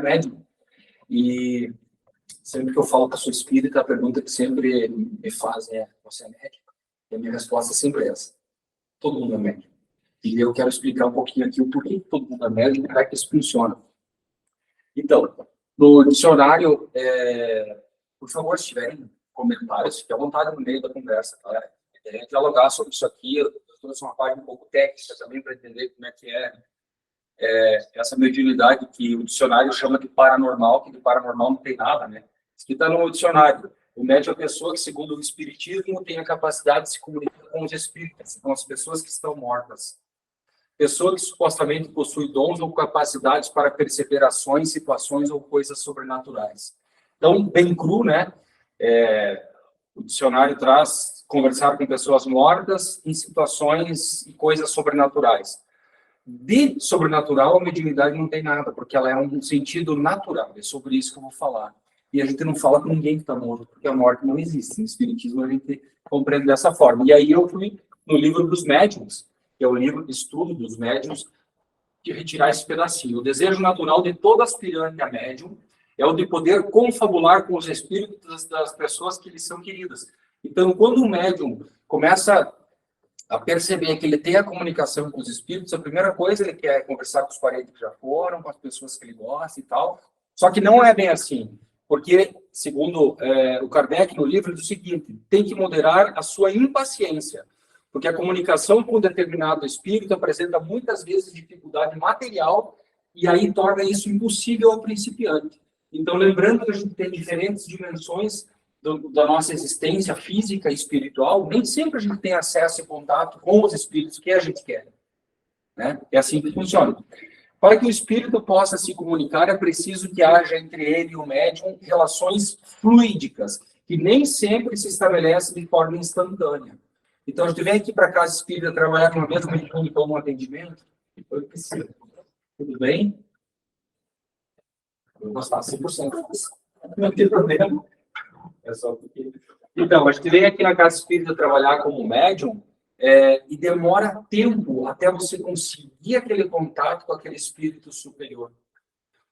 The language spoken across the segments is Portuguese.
médium. E sempre que eu falo que eu sou espírita, a pergunta que sempre me fazem é: você é médium? E a minha resposta é sempre essa: todo mundo é médium. E eu quero explicar um pouquinho aqui o porquê todo mundo é médium e como é que isso funciona. Então, no dicionário, por favor, se tiverem comentários, fique à vontade no meio da conversa, tá? Dialogar sobre isso aqui. Eu trouxe uma parte um pouco técnica também para entender como é que essa mediunidade que o dicionário chama de paranormal, que de paranormal não tem nada, né? Isso que está no dicionário. O médium é a pessoa que, segundo o espiritismo, tem a capacidade de se comunicar com os espíritos, com as pessoas que estão mortas. Pessoa que supostamente possui dons ou capacidades para perceber ações, situações ou coisas sobrenaturais. Então, bem cru, né? O dicionário traz conversar com pessoas mortas em situações e coisas sobrenaturais. De sobrenatural, a mediunidade não tem nada, porque ela é um sentido natural. É sobre isso que eu vou falar. E a gente não fala com ninguém que está morto, porque a morte não existe. No espiritismo, a gente compreende dessa forma. E aí eu fui no livro dos médiuns, que é o livro de estudo dos médiuns, de retirar esse pedacinho. O desejo natural de todo aspirante a médium é o de poder confabular com os espíritos das pessoas que lhes são queridas. Então, quando o médium começa a perceber que ele tem a comunicação com os espíritos, a primeira coisa ele quer conversar com os parentes que já foram, com as pessoas que ele gosta e tal. Só que não é bem assim, porque, segundo o Kardec no livro, diz o seguinte: tem que moderar a sua impaciência, porque a comunicação com um determinado espírito apresenta muitas vezes dificuldade material e aí torna isso impossível ao principiante. Então, lembrando que a gente tem diferentes dimensões da nossa existência física e espiritual, nem sempre a gente tem acesso e contato com os espíritos que a gente quer, né? É assim que funciona. Para que o espírito possa se comunicar, é preciso que haja entre ele e o médium relações fluídicas, que nem sempre se estabelecem de forma instantânea. Então, a gente vem aqui para a casa espírita trabalhar numa mesma mediúnica ou num atendimento, eu preciso. Tudo bem? Eu vou gostar 100%. Não tem problema. É só porque... Então, a gente vem aqui na casa espírita trabalhar como médium e demora tempo até você conseguir aquele contato com aquele espírito superior,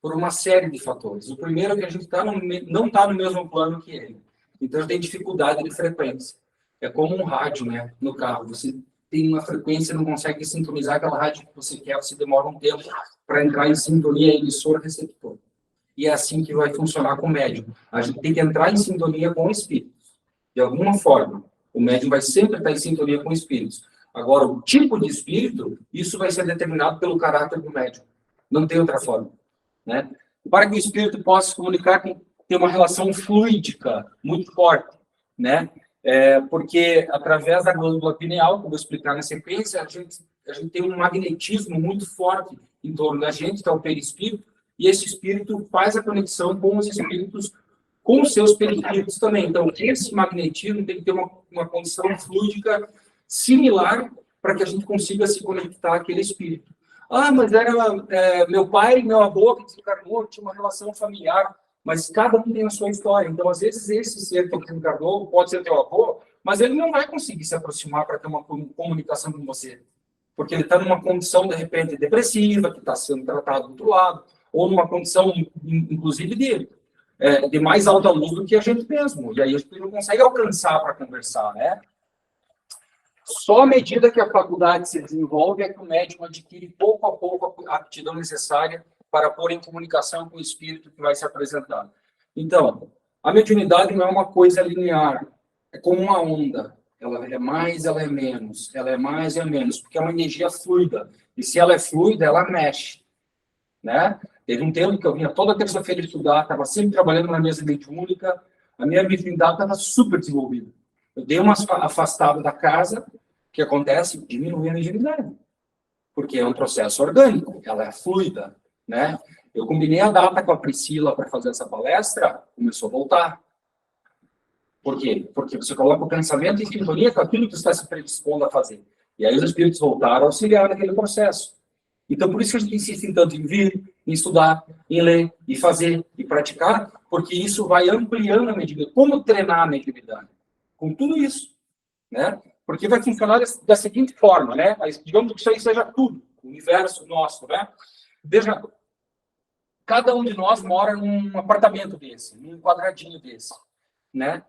por uma série de fatores. O primeiro é que a gente não está no mesmo plano que ele. Então, a gente tem dificuldade de frequência. É como um rádio, né, no carro. Você tem uma frequência e não consegue sintonizar aquela rádio que você quer, você demora um tempo para entrar em sintonia emissor-receptor. E é assim que vai funcionar com o médium. A gente tem que entrar em sintonia com o espírito. De alguma forma, o médium vai sempre estar em sintonia com espíritos. Agora, o tipo de espírito, isso vai ser determinado pelo caráter do médium. Não tem outra forma, né? Para que o espírito possa se comunicar, ter uma relação fluídica muito forte, né? Porque através da glândula pineal, que eu vou explicar na sequência, a gente tem um magnetismo muito forte em torno da gente, que é o perispírito, e esse espírito faz a conexão com os espíritos, com os seus perispíritos também. Então, esse magnetismo tem que ter uma condição fluídica similar para que a gente consiga se conectar àquele espírito. Ah, mas era meu pai e meu avô que desencarnou, tinha uma relação familiar, mas cada um tem a sua história. Então, às vezes, esse ser que desencarnou pode ser teu avô, mas ele não vai conseguir se aproximar para ter uma comunicação com você, porque ele está numa condição, de repente, depressiva, que está sendo tratado do outro lado, ou numa condição, inclusive, de mais alta luz do que a gente mesmo. E aí a gente não consegue alcançar para conversar, né? Só à medida que a faculdade se desenvolve é que o médium adquire pouco a pouco a aptidão necessária para pôr em comunicação com o espírito que vai se apresentar. Então, a mediunidade não é uma coisa linear, é como uma onda. Ela é mais, ela é menos, ela é mais e é menos, porque é uma energia fluida. E se ela é fluida, ela mexe, né? Teve um tempo que eu vinha toda terça-feira estudar, estava sempre trabalhando na mesa mediúnica, a minha mediunidade estava super desenvolvida. Eu dei uma afastada da casa, o que acontece? Diminui a mediunidade, porque é um processo orgânico, ela é fluida, né? Eu combinei a data com a Priscila para fazer essa palestra, começou a voltar. Por quê? Porque você coloca o pensamento em sintonia com aquilo que você está se predispondo a fazer. E aí os espíritos voltaram a auxiliar naquele processo. Então, por isso que a gente insiste tanto em vir, em estudar, em ler, e fazer, e praticar, porque isso vai ampliando a mediunidade. Como treinar a mediunidade? Com tudo isso, né? Porque vai funcionar da seguinte forma, né? Digamos que isso aí seja tudo, o universo nosso, né? Veja, cada um de nós mora num apartamento desse, num quadradinho desse, né?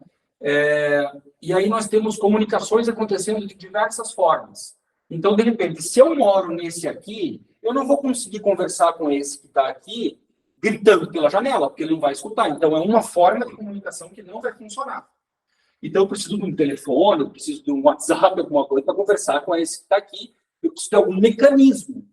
E aí nós temos comunicações acontecendo de diversas formas. Então, de repente, se eu moro nesse aqui, eu não vou conseguir conversar com esse que está aqui gritando pela janela, porque ele não vai escutar. Então, é uma forma de comunicação que não vai funcionar. Então, eu preciso de um telefone, eu preciso de um WhatsApp, alguma coisa para conversar com esse que está aqui. Eu preciso de algum mecanismo.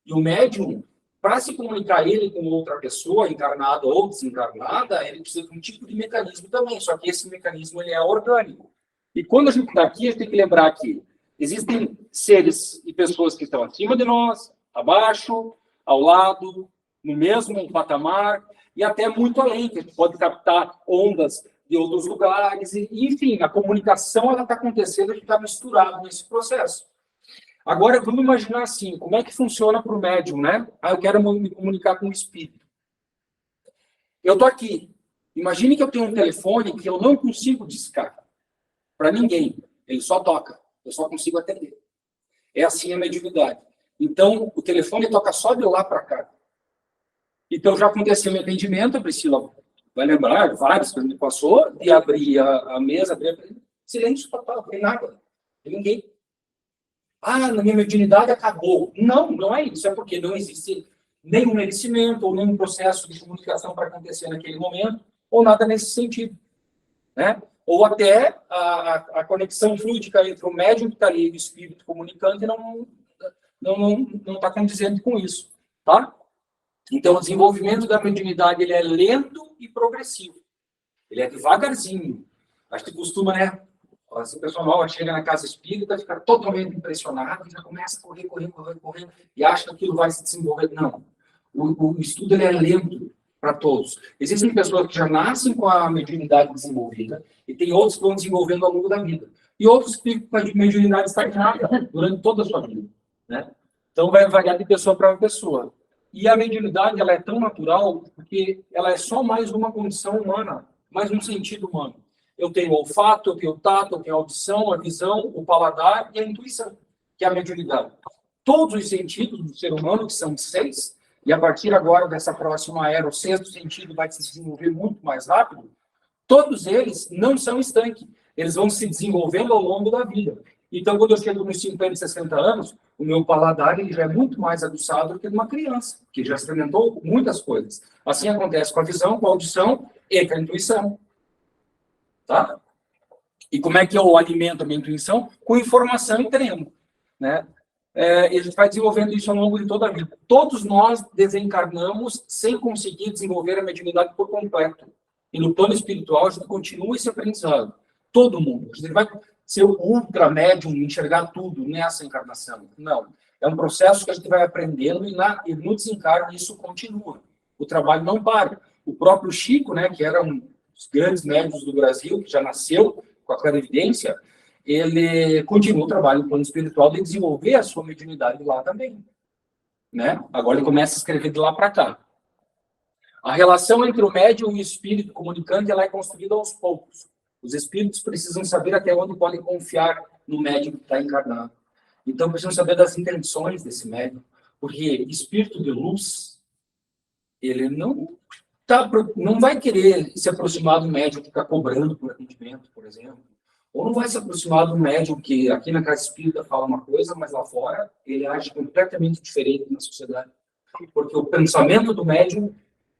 E o médium, para se comunicar ele com outra pessoa, encarnada ou desencarnada, ele precisa de um tipo de mecanismo também. Só que esse mecanismo ele é orgânico. E quando a gente está aqui, a gente tem que lembrar que existem seres e pessoas que estão acima de nós, abaixo, ao lado, no mesmo patamar, e até muito além, que a gente pode captar ondas de outros lugares, e, enfim, a comunicação está acontecendo, a gente está misturado nesse processo. Agora, vamos imaginar assim, como é que funciona para o médium, né? Eu quero me comunicar com o espírito. Eu estou aqui. Imagine que eu tenho um telefone que eu não consigo discar para ninguém. Ele só toca. Eu só consigo atender. É assim a mediunidade. Então, o telefone toca só de lá para cá. Então, já aconteceu um atendimento, a Priscila vai lembrar, vários que me passou, de abrir a mesa, silêncio total, não tem nada, não tem ninguém. Na minha mediunidade acabou. Não, não é isso. É porque não existe nenhum merecimento ou nenhum processo de comunicação para acontecer naquele momento, ou nada nesse sentido, né? Ou até a conexão fluídica entre o médium que está ali e o espírito comunicante não está condizente com isso, tá? Então, o desenvolvimento da mediunidade ele é lento e progressivo. Ele é devagarzinho. Acho que costuma, né? O pessoal nova chega na casa espírita, fica totalmente impressionado, e já começa a correr, e acha que aquilo vai se desenvolver. Não. O estudo ele é lento para todos. Existem pessoas que já nascem com a mediunidade desenvolvida, e tem outros que vão desenvolvendo ao longo da vida. E outros que ficam com a mediunidade estagnada durante toda a sua vida, né? Então, vai variar de pessoa para pessoa. E a mediunidade ela é tão natural porque ela é só mais uma condição humana, mais um sentido humano. Eu tenho o olfato, eu tenho o tato, eu tenho a audição, a visão, o paladar e a intuição, que é a mediunidade. Todos os sentidos do ser humano, que são 6, e a partir agora dessa próxima era, o 6º sentido vai se desenvolver muito mais rápido, todos eles não são estanques. Eles vão se desenvolvendo ao longo da vida. Então, quando eu chego nos 50, 60 anos, o meu paladar ele já é muito mais aguçado do que de uma criança, que já experimentou muitas coisas. Assim acontece com a visão, com a audição e com a intuição. Tá? E como é que eu alimento a minha intuição? Com informação e treino, né? E a gente vai desenvolvendo isso ao longo de toda a vida. Todos nós desencarnamos sem conseguir desenvolver a mediunidade por completo. E no plano espiritual, a gente continua esse aprendizado. Todo mundo. A gente vai ser ultra médium, enxergar tudo nessa encarnação. Não. É um processo que a gente vai aprendendo e no desencarne isso continua. O trabalho não para. O próprio Chico, né, que era um dos grandes médiuns do Brasil, que já nasceu com a clarividência, ele continua o trabalho no plano espiritual de desenvolver a sua mediunidade lá também. Né? Agora ele começa a escrever de lá para cá. A relação entre o médium e o espírito comunicante ela é construída aos poucos. Os espíritos precisam saber até onde podem confiar no médium que está encarnado. Então, precisam saber das intenções desse médium, porque espírito de luz, ele não vai querer se aproximar do médium que está cobrando por atendimento, por exemplo. Ou não vai se aproximar do médium que aqui na casa espírita fala uma coisa, mas lá fora ele age completamente diferente na sociedade. Porque o pensamento do médium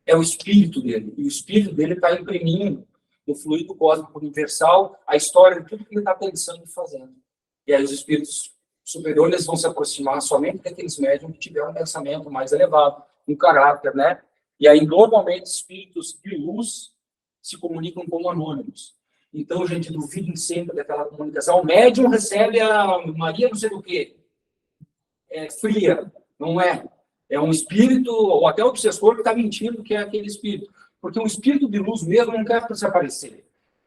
é o espírito dele. E o espírito dele está imprimindo no fluido cósmico universal a história de tudo que ele está pensando e fazendo. E aí os espíritos superiores vão se aproximar somente daqueles médiums que tiverem um pensamento mais elevado, um caráter, né? E aí, normalmente, espíritos de luz se comunicam como anônimos. Então, gente, duvidem sempre daquela comunicação. O médium recebe a Maria não sei do quê. É fria, não é? É um espírito, ou até o obsessor que está mentindo que é aquele espírito. Porque um espírito de luz mesmo não quer se aparecer.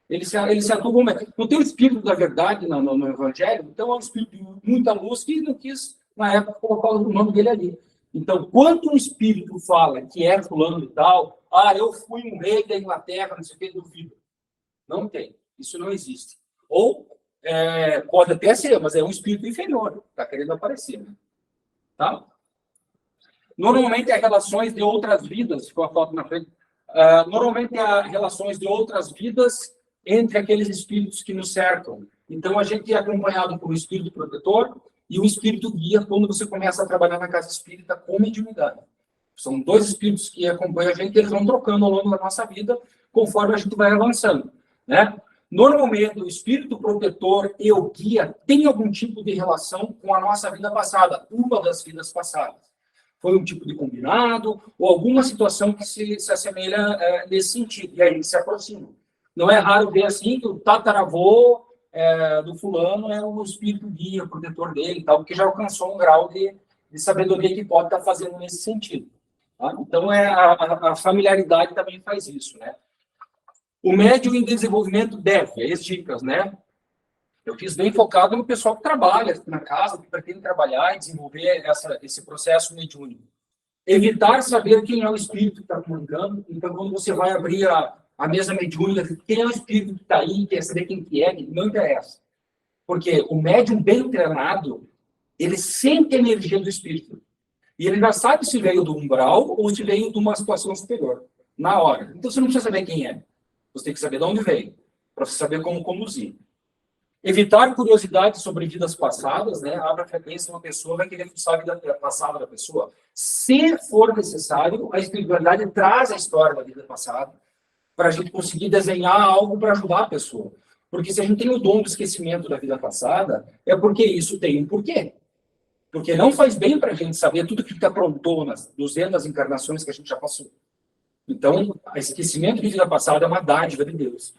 Ele se atua como... Não tem o espírito da verdade no Evangelho, então é um espírito de muita luz que não quis, na época, colocar o nome dele ali. Então, quando um espírito fala que é fulano e tal, eu fui um rei da Inglaterra, não sei o que, duvido. Não tem. Isso não existe. Ou pode até ser, mas é um espírito inferior. Está querendo aparecer. Né? Tá? Normalmente há relações de outras vidas, ficou a foto na frente. Normalmente há relações de outras vidas entre aqueles espíritos que nos cercam. Então, a gente é acompanhado por um espírito protetor e um espírito guia quando você começa a trabalhar na casa espírita com mediunidade. São dois espíritos que acompanham a gente, eles vão trocando ao longo da nossa vida, conforme a gente vai avançando, né? Normalmente, o espírito protetor e o guia têm algum tipo de relação com a nossa vida passada, uma das vidas passadas. Foi um tipo de combinado, ou alguma situação que se assemelha nesse sentido, e aí se aproxima. Não é raro ver assim que o tataravô do fulano é o espírito guia, o protetor dele, tal, porque já alcançou um grau de sabedoria que pode estar fazendo nesse sentido. Tá? Então, a familiaridade também faz isso, né? O médium em desenvolvimento deve, as dicas, né? Eu fiz bem focado no pessoal que trabalha na casa, que pretende trabalhar e desenvolver esse processo mediúnico. Evitar saber quem é o espírito que está comunicando. Então, quando você vai abrir a mesa mediúnica, quem é o espírito que está aí, quer saber quem que é, não interessa. Porque o médium bem treinado, ele sente a energia do espírito. E ele já sabe se veio do umbral ou se veio de uma situação superior, na hora. Então, você não precisa saber quem é. Você tem que saber de onde veio, para você saber como conduzir. Evitar curiosidades sobre vidas passadas, né? Abre a frequência, uma pessoa vai querer fuçar a vida passada da pessoa. Se for necessário, a espiritualidade traz a história da vida passada para a gente conseguir desenhar algo para ajudar a pessoa. Porque se a gente tem o dom do esquecimento da vida passada, é porque isso tem um porquê. Porque não faz bem para a gente saber tudo que aprontou nas 200 encarnações que a gente já passou. Então, o esquecimento de vida passada é uma dádiva de Deus.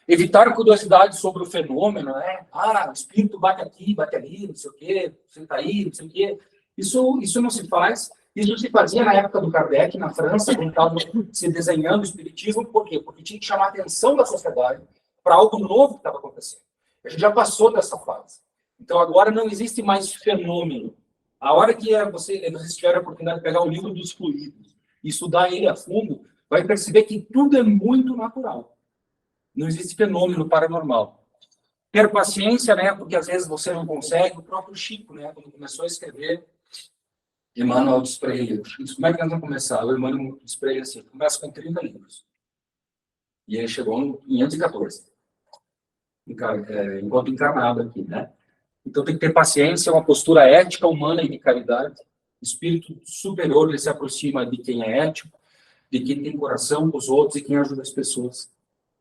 Evitar curiosidade sobre o fenômeno, né? O espírito bate aqui, bate ali, não sei o quê, senta aí, não sei o quê. Isso não se faz. Isso se fazia na época do Kardec, na França, quando estava se desenhando o espiritismo. Por quê? Porque tinha que chamar a atenção da sociedade para algo novo que estava acontecendo. A gente já passou dessa fase. Então, agora não existe mais fenômeno. A hora que vocês tiverem a oportunidade de pegar o livro dos fluidos e estudar ele a fundo, vai perceber que tudo é muito natural. Não existe fenômeno paranormal. Ter paciência, né? Porque às vezes você não consegue. O próprio Chico, né? Quando começou a escrever Emmanuel dos Preilhos. Como é que nós vamos começar? O Emmanuel dos Preilhos, assim, começa com 30 livros. E ele chegou no 514. Enquanto encarnado aqui, né? Então tem que ter paciência, uma postura ética, humana e de caridade. O espírito superior, ele se aproxima de quem é ético, de quem tem coração com os outros e quem ajuda as pessoas.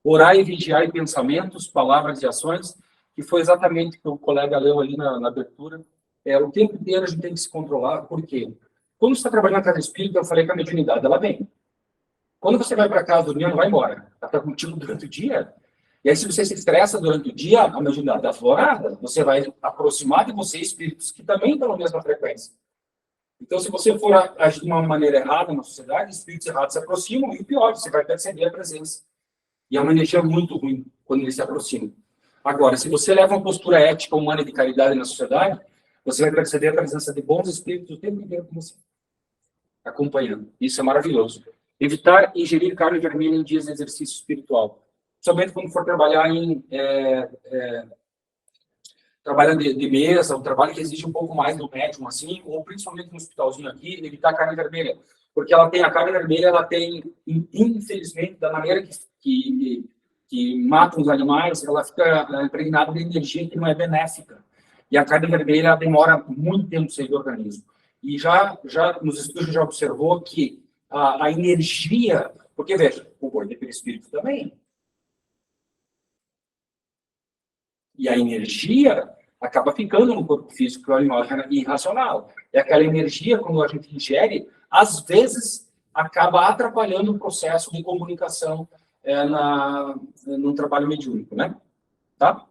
Orar e vigiar em pensamentos, palavras e ações, que foi exatamente o que o colega leu ali na abertura. O tempo inteiro a gente tem que se controlar, por quê? Quando você está trabalhando na casa espírita, eu falei que a mediunidade, ela vem. Quando você vai para casa dormir, ela não vai embora. Ela está contigo durante o dia. E aí, se você se estressa durante o dia, a mediunidade está aflorada, você vai aproximar de você espíritos que também estão na mesma frequência. Então, se você for agir de uma maneira errada na sociedade, espíritos errados se aproximam, e o pior, você vai perceber a presença. E é uma energia muito ruim quando eles se aproximam. Agora, se você leva uma postura ética, humana e de caridade na sociedade, você vai perceber a presença de bons espíritos o tempo inteiro com você, acompanhando. Isso é maravilhoso. Evitar ingerir carne vermelha em dias de exercício espiritual. Somente quando for trabalhar trabalhando de mesa, um trabalho que exige um pouco mais do médium, assim, ou principalmente no hospitalzinho aqui, evitar carne vermelha. Porque a carne vermelha, ela tem, infelizmente, da maneira que matam os animais, ela fica impregnada de energia que não é benéfica. E a carne vermelha demora muito tempo de sair do organismo. E já nos estudos já observou que a energia... Porque, veja, o boi tem perispírito também. E a energia acaba ficando no corpo físico, que é o animal irracional. E aquela energia, quando a gente ingere, às vezes acaba atrapalhando o processo de comunicação no trabalho mediúnico, né? Tá?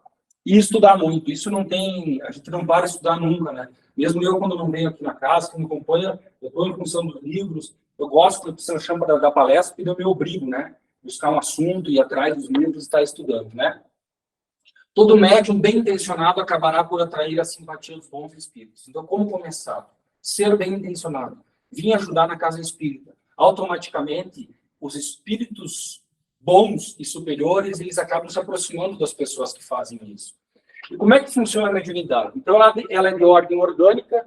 E estudar muito. Isso não tem... A gente não para de estudar nunca, né? Mesmo eu, quando não venho aqui na casa, que me acompanha, eu estou em função dos livros, eu gosto, você chama da palestra, porque eu me obrigo, né? Buscar um assunto, ir atrás dos livros e estar estudando, né? Todo médium bem intencionado acabará por atrair a simpatia dos bons espíritos. Então, como começar? Ser bem intencionado. Vim ajudar na casa espírita. Automaticamente, os espíritos bons e superiores, eles acabam se aproximando das pessoas que fazem isso. E como é que funciona a mediunidade? Então, ela é de ordem orgânica,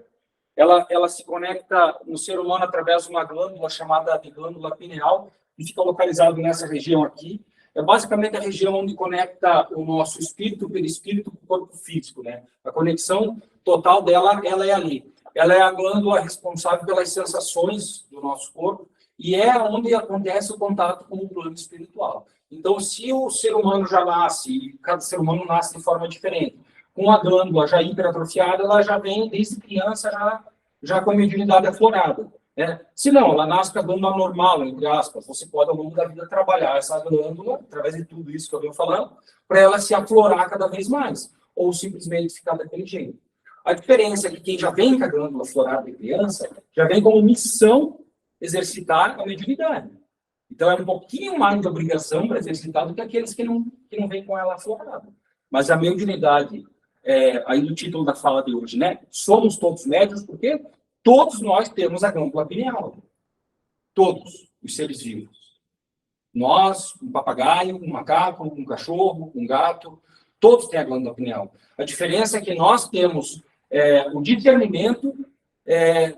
ela se conecta no ser humano através de uma glândula chamada de glândula pineal, que fica localizado nessa região aqui. É basicamente a região onde conecta o nosso espírito, o perispírito, com o corpo físico, né? A conexão total dela, ela é ali. Ela é a glândula responsável pelas sensações do nosso corpo e é onde acontece o contato com o plano espiritual. Então, se o ser humano já nasce, e cada ser humano nasce de forma diferente, com a glândula já hiperatrofiada, ela já vem desde criança já com a mediunidade aflorada. Né? Se não, ela nasce com a glândula normal, entre aspas, você pode ao longo da vida trabalhar essa glândula, através de tudo isso que eu venho falando, para ela se aflorar cada vez mais, ou simplesmente ficar daquele jeito. A diferença é que quem já vem com a glândula aflorada de criança, já vem como missão exercitar a mediunidade. Então é um pouquinho mais de obrigação para exercitar do que aqueles que não vêm com ela aflorada. Mas a mediunidade, aí no título da fala de hoje, né? Somos todos médiuns, porque todos nós temos a glândula pineal. Todos os seres vivos. Nós, um papagaio, um macaco, um cachorro, um gato, todos têm a glândula pineal. A diferença é que nós temos o discernimento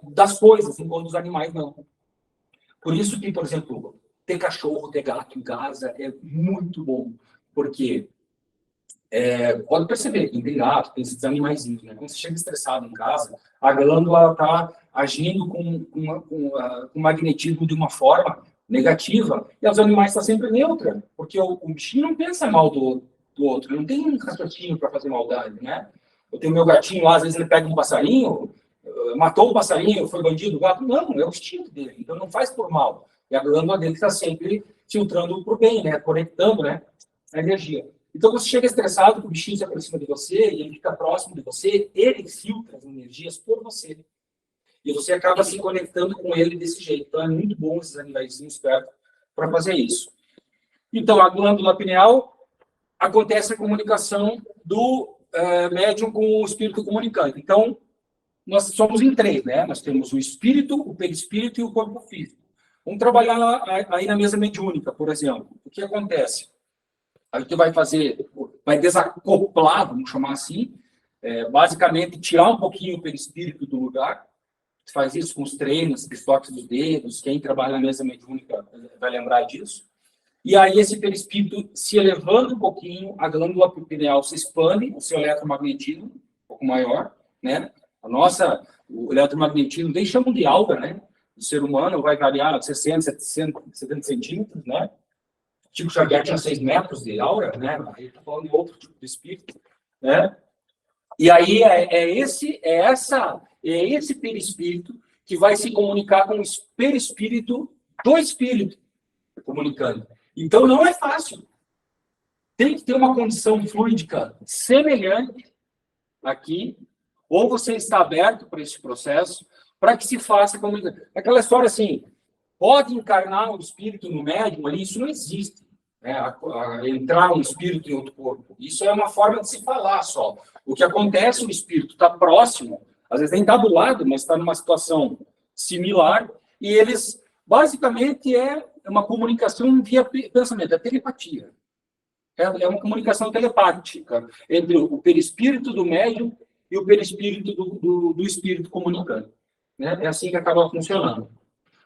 das coisas, enquanto os animais não. Por isso que, por exemplo, ter cachorro, ter gato em casa é muito bom. Porque pode perceber, quem tem gato, tem esses animaizinhos, né? Quando você chega estressado em casa, a glândula está agindo com o magnetismo de uma forma negativa, e os animais estão sempre neutra, porque o bichinho não pensa mal do outro, não tem um raciocínio para fazer maldade, né? Eu tenho meu gatinho lá, às vezes ele pega um passarinho, matou um passarinho, foi bandido, o gato, não, é o instinto dele, então não faz por mal. E a glândula dele está sempre filtrando para o bem, né? Conectando, né? A energia. Então, você chega estressado, o bichinho se aproxima de você, e ele fica próximo de você, ele filtra as energias por você. E você acaba se conectando com ele desse jeito. Então, é muito bom esses animaizinhos perto para fazer isso. Então, a glândula pineal acontece a comunicação do médium com o espírito comunicante. Então, nós somos em três, né? Nós temos o espírito, o perispírito e o corpo físico. Vamos trabalhar aí na mesa mediúnica, por exemplo. O que acontece? A gente vai desacoplar, vamos chamar assim, basicamente tirar um pouquinho o perispírito do lugar. Você faz isso com os treinos, os toques dos dedos, quem trabalha na mesa mediúnica vai lembrar disso. E aí esse perispírito se elevando um pouquinho, a glândula pineal se expande, o seu eletromagnetismo um pouco maior, né? O eletromagnetismo, nem chamam de aura, né? O ser humano vai variar 60, 70 centímetros, né? Chico Xavier tinha 6 metros de aura, né? Aí está falando de outro tipo de espírito, né? E aí esse perispírito que vai se comunicar com o perispírito do espírito comunicando. Então não é fácil. Tem que ter uma condição fluídica semelhante aqui, ou você está aberto para esse processo, para que se faça comunicação. Aquela história assim, pode encarnar um espírito no médium ali, isso não existe. Entrar um espírito em outro corpo. Isso é uma forma de se falar só. O que acontece, o espírito está próximo, às vezes nem está do lado, mas está numa situação similar, e eles, basicamente, é uma comunicação via pensamento, é telepatia. É uma comunicação telepática entre o perispírito do médium e o perispírito do espírito comunicante. Né? É assim que acaba funcionando.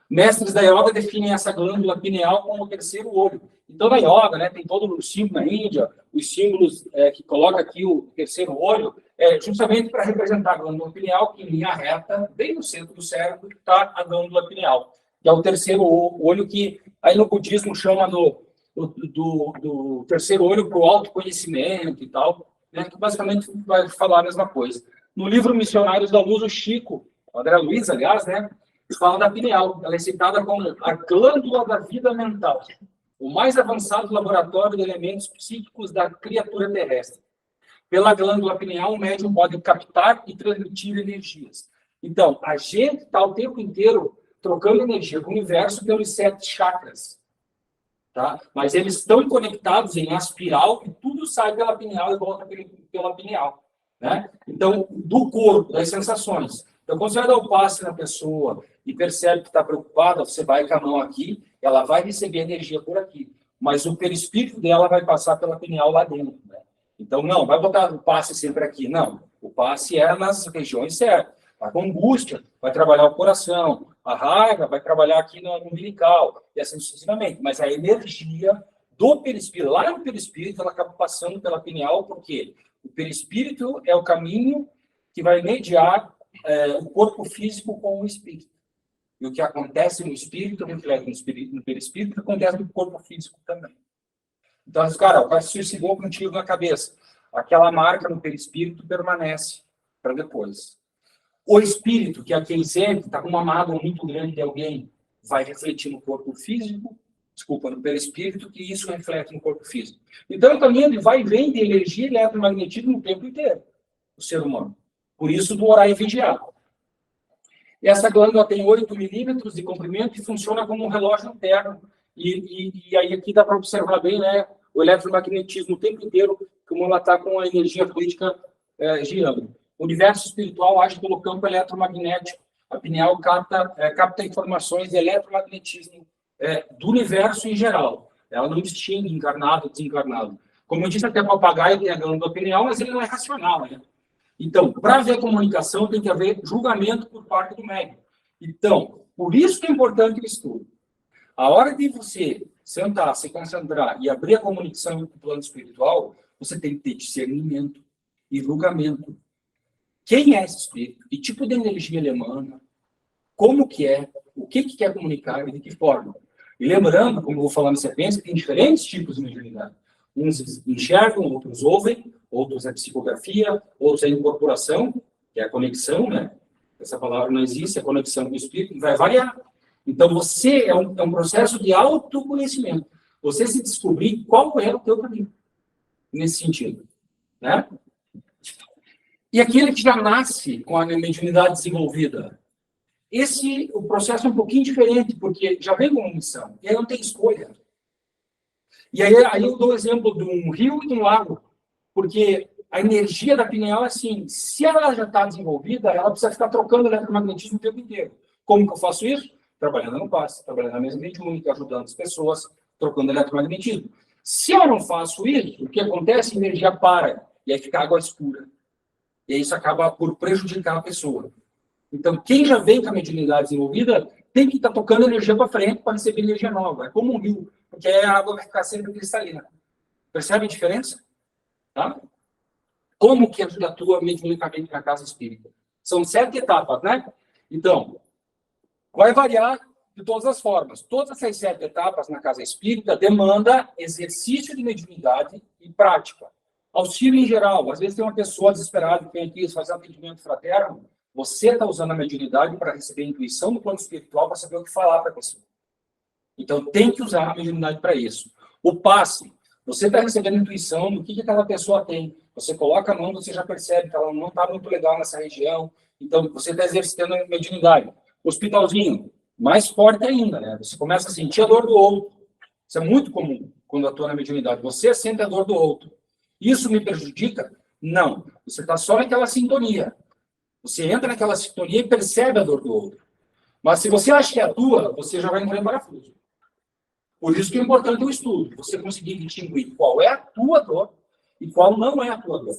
Mestres da yoga definem essa glândula pineal como o terceiro olho. Então, na yoga, né, tem todo o símbolo na Índia, os símbolos que coloca aqui o terceiro olho, justamente para representar a glândula pineal, que em linha reta, bem no centro do cérebro, está a glândula pineal, que é o terceiro olho que aí no budismo chama do terceiro olho para o autoconhecimento e tal, né, que basicamente vai falar a mesma coisa. No livro Missionários da Luz, o Chico, o André Luiz, aliás, né, fala da pineal. Ela é citada como a glândula da vida mental, o mais avançado laboratório de elementos psíquicos da criatura terrestre. Pela glândula pineal, o médium pode captar e transmitir energias. Então, a gente está o tempo inteiro trocando energia com o universo pelos 7 chakras. Tá? Mas eles estão conectados em espiral e tudo sai pela pineal e volta pela pineal. Né? Então, do corpo, das sensações. Então, quando você vai dar o passe na pessoa e percebe que está preocupada, você vai com a mão aqui, ela vai receber energia por aqui. Mas o perispírito dela vai passar pela pineal lá dentro. Né? Então, não, vai botar o passe sempre aqui. Não, o passe é nas regiões certas. A angústia vai trabalhar o coração, a raiva vai trabalhar aqui no umbilical, e assim sucessivamente. Mas a energia do perispírito, lá no perispírito, ela acaba passando pela pineal, porque o perispírito é o caminho que vai mediar o corpo físico com o espírito. E o que acontece no espírito reflete no perispírito, acontece no corpo físico também. Então, cara, o cara se suicidou com um tiro na cabeça. Aquela marca no perispírito permanece para depois. O espírito, que é aquele ser que está com uma mágoa muito grande de alguém, vai refletir no corpo físico, no perispírito, que isso reflete no corpo físico. Então, o caminho de vai e vem de energia e eletromagnetismo o tempo inteiro, o ser humano. Por isso, do orar e vigiar. E essa glândula tem 8 milímetros de comprimento e funciona como um relógio interno. E aí aqui dá para observar bem, né, o eletromagnetismo o tempo inteiro, como ela está com a energia fluídica girando. O universo espiritual age pelo campo eletromagnético. A pineal capta informações de eletromagnetismo do universo em geral. Ela não distingue encarnado e desencarnado. Como eu disse, até o papagaio tem a glândula pineal, mas ele não é racional, né? Então, para haver comunicação, tem que haver julgamento por parte do médium. Então, por isso que é importante o estudo. A hora de você sentar, se concentrar e abrir a comunicação no plano espiritual, você tem que ter discernimento e julgamento. Quem é esse espírito? Que tipo de energia ele emana? Como que é? O que quer comunicar e de que forma? E lembrando, como eu vou falar na sequência, tem diferentes tipos de mediunidade. Uns enxergam, outros ouvem, outros é psicografia, outros é incorporação, que é a conexão, né? Essa palavra não existe, a conexão com o espírito vai variar. Então, você é um processo de autoconhecimento. Você se descobrir qual é o teu caminho, nesse sentido, né? E aquele que já nasce com a mediunidade desenvolvida, o processo é um pouquinho diferente, porque já vem com uma missão, e aí não tem escolha. E aí eu dou o exemplo de um rio e de um lago, porque a energia da pineal é assim, se ela já está desenvolvida, ela precisa ficar trocando eletromagnetismo o tempo inteiro. Como que eu faço isso? Trabalhando no passe, trabalhando na mesa mediúnica, ajudando as pessoas, trocando eletromagnetismo. Se eu não faço isso, o que acontece? A energia para, e aí fica água escura. E aí isso acaba por prejudicar a pessoa. Então, quem já vem com a mediunidade desenvolvida tem que estar tocando energia para frente para receber energia nova. É como um rio, porque aí a água vai ficar sempre cristalina. Percebe a diferença? Tá? Como que atua mediunicamente na casa espírita? São 7 etapas, né? Então, vai variar de todas as formas. Todas essas 7 etapas na casa espírita demanda exercício de mediunidade e prática. Auxílio em geral. Às vezes tem uma pessoa desesperada que vem aqui fazer um atendimento fraterno. Você está usando a mediunidade para receber a intuição do plano espiritual para saber o que falar para a pessoa. Então, tem que usar a mediunidade para isso. O passe. Você está recebendo intuição do que aquela pessoa tem. Você coloca a mão, você já percebe que ela não está muito legal nessa região. Então, você está exercitando a mediunidade. Hospitalzinho. Mais forte ainda, né? Você começa a sentir a dor do outro. Isso é muito comum quando atua na mediunidade. Você sente a dor do outro. Isso me prejudica? Não. Você está só naquela sintonia. Você entra naquela sintonia e percebe a dor do outro. Mas se você acha que é a tua, você já vai entrar em parafuso. Por isso que é importante o estudo. Você conseguir distinguir qual é a tua dor e qual não é a tua dor.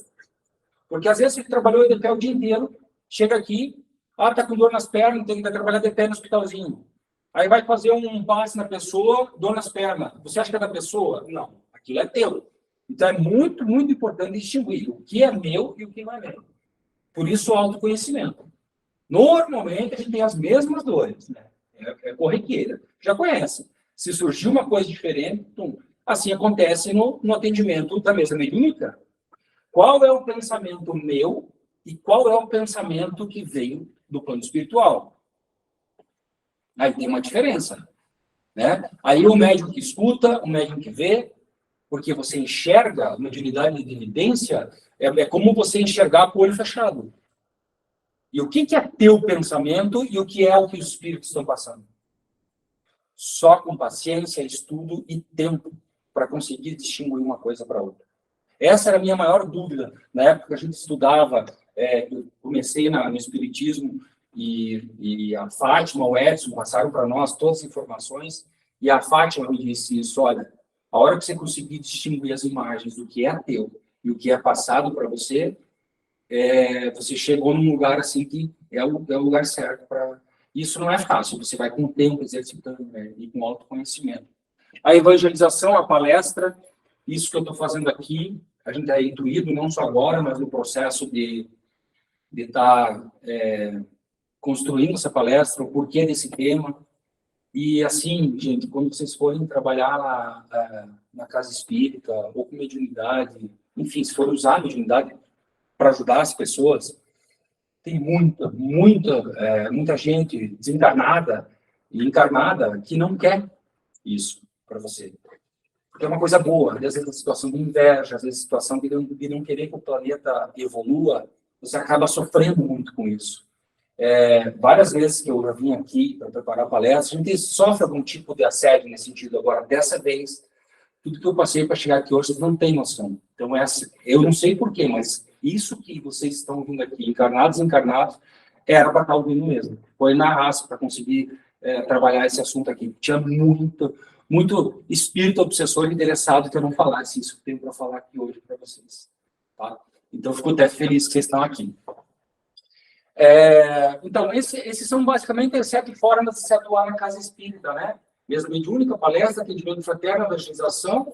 Porque às vezes você trabalhou de pé o dia inteiro, chega aqui, tá com dor nas pernas, tem que trabalhar de pé no hospitalzinho. Aí vai fazer um passe na pessoa, dor nas pernas. Você acha que é da pessoa? Não. Aquilo é teu. Então é muito, muito importante distinguir o que é meu e o que não é meu. Por isso o autoconhecimento. Normalmente a gente tem as mesmas dores, né? É corriqueira. Já conhece. Se surgiu uma coisa diferente, assim acontece no atendimento da mesa mediúnica. Qual é o pensamento meu e qual é o pensamento que veio do plano espiritual? Aí tem uma diferença, né? Aí o médium que escuta, o médium que vê, porque você enxerga a mediunidade de evidência, é como você enxergar com o olho fechado. E o que é teu pensamento e o que é o que os espíritos estão passando? Só com paciência, estudo e tempo para conseguir distinguir uma coisa para outra. Essa era a minha maior dúvida. Na época que a gente estudava, eu comecei no Espiritismo e a Fátima, o Edson passaram para nós todas as informações e a Fátima me disse isso, olha, a hora que você conseguir distinguir as imagens do que é teu e o que é passado para você, você chegou num lugar assim que é o lugar certo para... Isso não é fácil, você vai com o tempo exercitando, né, e com autoconhecimento. A evangelização, a palestra, isso que eu estou fazendo aqui, a gente é intuído, não só agora, mas no processo de estar construindo essa palestra, o porquê desse tema. E assim, gente, quando vocês forem trabalhar na casa espírita, ou com mediunidade, enfim, se for usar a mediunidade para ajudar as pessoas, tem muita gente desencarnada e encarnada que não quer isso para você. Porque é uma coisa boa, às vezes a situação de inveja, às vezes a situação de não querer que o planeta evolua, você acaba sofrendo muito com isso. Várias vezes que eu já vim aqui para preparar a palestra, a gente sofre algum tipo de assédio nesse sentido. Agora, dessa vez, tudo que eu passei para chegar aqui hoje, vocês não têm noção. Então, eu não sei porquê, mas isso que vocês estão vindo aqui, encarnados e encarnados, era para estar ouvindo mesmo. Foi na raça para conseguir trabalhar esse assunto aqui. Tinha muito espírito obsessor interessado que eu não falasse isso que eu tenho para falar aqui hoje para vocês. Tá? Então, eu fico até feliz que vocês estão aqui. Então, esses são basicamente as 7 formas de se atuar na casa espírita, né? Mesa mediúnica, palestra, atendimento fraterno, evangelização,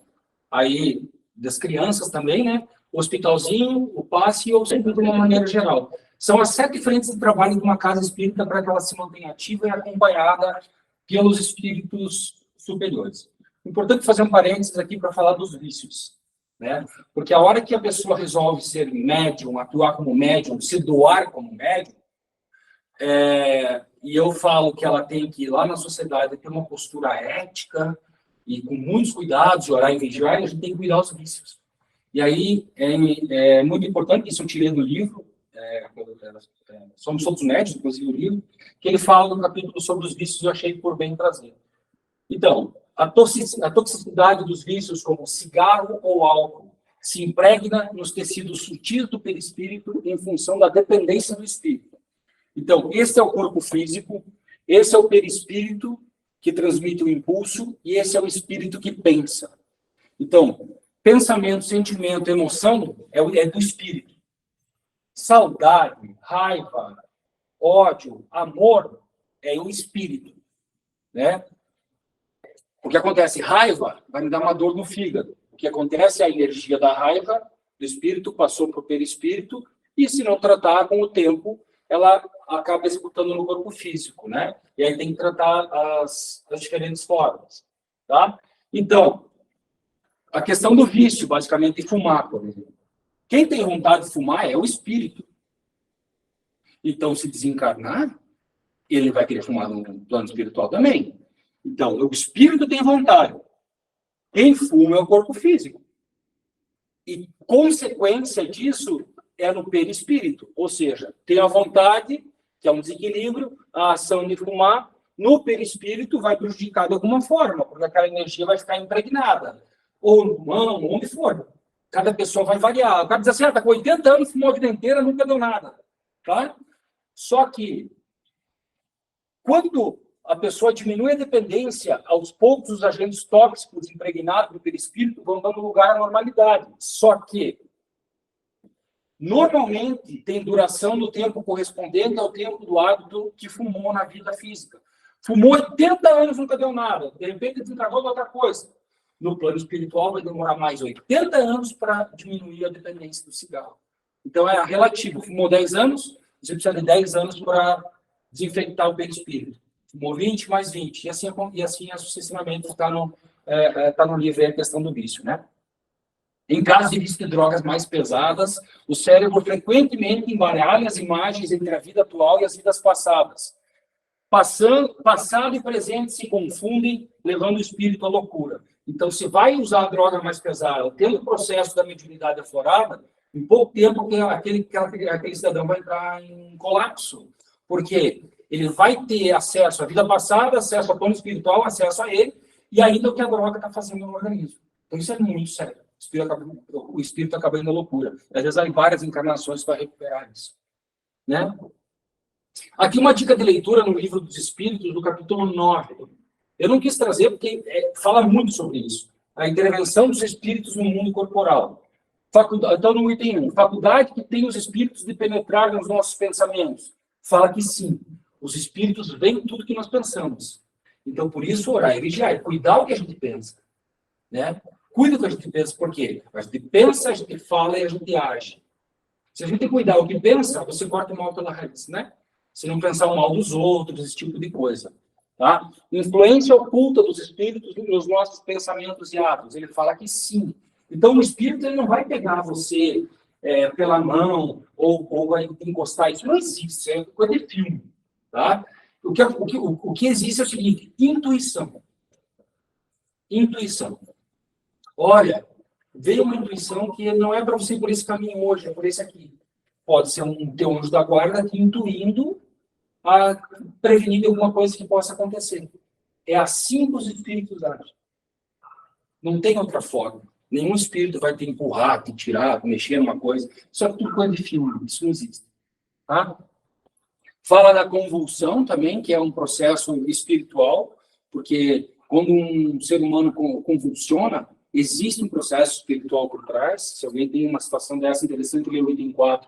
aí das crianças também, né? Hospitalzinho, o passe ou sempre de uma maneira geral. São as 7 frentes de trabalho de uma casa espírita para que ela se mantenha ativa e acompanhada pelos espíritos superiores. Importante fazer um parênteses aqui para falar dos vícios, né? Porque a hora que a pessoa resolve ser médium, atuar como médium, se doar como médium, e eu falo que ela tem que ir lá na sociedade ter uma postura ética e com muitos cuidados, de orar e vigiar, a gente tem que cuidar dos vícios. E aí é muito importante, isso eu tirei do livro, Somos Todos Médios, inclusive o livro, que ele fala no capítulo sobre os vícios, eu achei por bem trazer. Então, a toxicidade dos vícios, como cigarro ou álcool, se impregna nos tecidos sutis do perispírito em função da dependência do espírito. Então, esse é o corpo físico, esse é o perispírito que transmite o impulso e esse é o espírito que pensa. Então, pensamento, sentimento, emoção é do espírito. Saudade, raiva, ódio, amor é o espírito, né? O que acontece? Raiva vai me dar uma dor no fígado. O que acontece é a energia da raiva do espírito passou para o perispírito e, se não tratar com o tempo, ela acaba executando no corpo físico, né? E aí tem que tratar as diferentes formas, tá? Então, a questão do vício, basicamente, é fumar, por exemplo. Quem tem vontade de fumar é o espírito. Então, se desencarnar, ele vai querer fumar no plano espiritual também. Então, o espírito tem vontade. Quem fuma é o corpo físico. E consequência disso é no perispírito. Ou seja, tem a vontade, que é um desequilíbrio, a ação de fumar, no perispírito vai prejudicar de alguma forma, porque aquela energia vai ficar impregnada. Ou no mão, onde for. Cada pessoa vai variar. O cara diz assim, está com 80 anos, fumou a vida inteira, nunca deu nada. Tá? Só que, quando a pessoa diminui a dependência, aos poucos os agentes tóxicos impregnados do perispírito vão dando lugar à normalidade. Só que, normalmente, tem duração do tempo correspondente ao tempo do hábito que fumou na vida física. Fumou 80 anos, nunca deu nada. De repente, desencarnou de outra coisa. No plano espiritual, vai demorar mais 80 anos para diminuir a dependência do cigarro. Então, é relativo. Fumou 10 anos, você precisa de 10 anos para desinfectar o perispírito. Fumou 20 mais 20. E assim sucessivamente está no livro a questão do vício, né? Em caso de vício de drogas mais pesadas, o cérebro frequentemente embaralha as imagens entre a vida atual e as vidas passadas. Passado e presente se confundem, levando o espírito à loucura. Então, se vai usar a droga mais pesada, tendo o processo da mediunidade aflorada, em pouco tempo aquele cidadão vai entrar em colapso. Porque ele vai ter acesso à vida passada, acesso ao plano espiritual, acesso a ele, e ainda o que a droga está fazendo no organismo. Então, isso é muito sério. O espírito acaba indo à loucura. Às vezes, há várias encarnações para recuperar isso. Né? Aqui uma dica de leitura no Livro dos Espíritos, do capítulo 9. Eu não quis trazer porque fala muito sobre isso. A intervenção dos espíritos no mundo corporal. Então, no item 1, faculdade que tem os espíritos de penetrar nos nossos pensamentos. Fala que sim, os espíritos veem tudo que nós pensamos. Então, por isso, orar e vigiar, cuidar o que a gente pensa. Né? Cuida do que a gente pensa, por quê? A gente pensa, a gente fala e a gente age. Se a gente cuidar o que pensa, você corta o mal pela raiz, né? Se não pensar o mal dos outros, esse tipo de coisa. Tá? Influência oculta dos espíritos nos nossos pensamentos e atos. Ele fala que sim. Então, o espírito ele não vai pegar você pela mão ou vai encostar. Isso não existe, é coisa de filme. Tá? O que existe é o seguinte, intuição. Intuição. Olha, veio uma intuição que não é para você ir por esse caminho hoje, é por esse aqui. Pode ser um teu anjo da guarda aqui intuindo a prevenir alguma coisa que possa acontecer. É assim que os espíritos agem. Não tem outra forma. Nenhum espírito vai te empurrar, te tirar, te mexer numa coisa. Isso é tudo coisa de filme, isso não existe. Tá? Fala da convulsão também, que é um processo espiritual, porque quando um ser humano convulsiona, existe um processo espiritual por trás. Se alguém tem uma situação dessa interessante, lê o item 4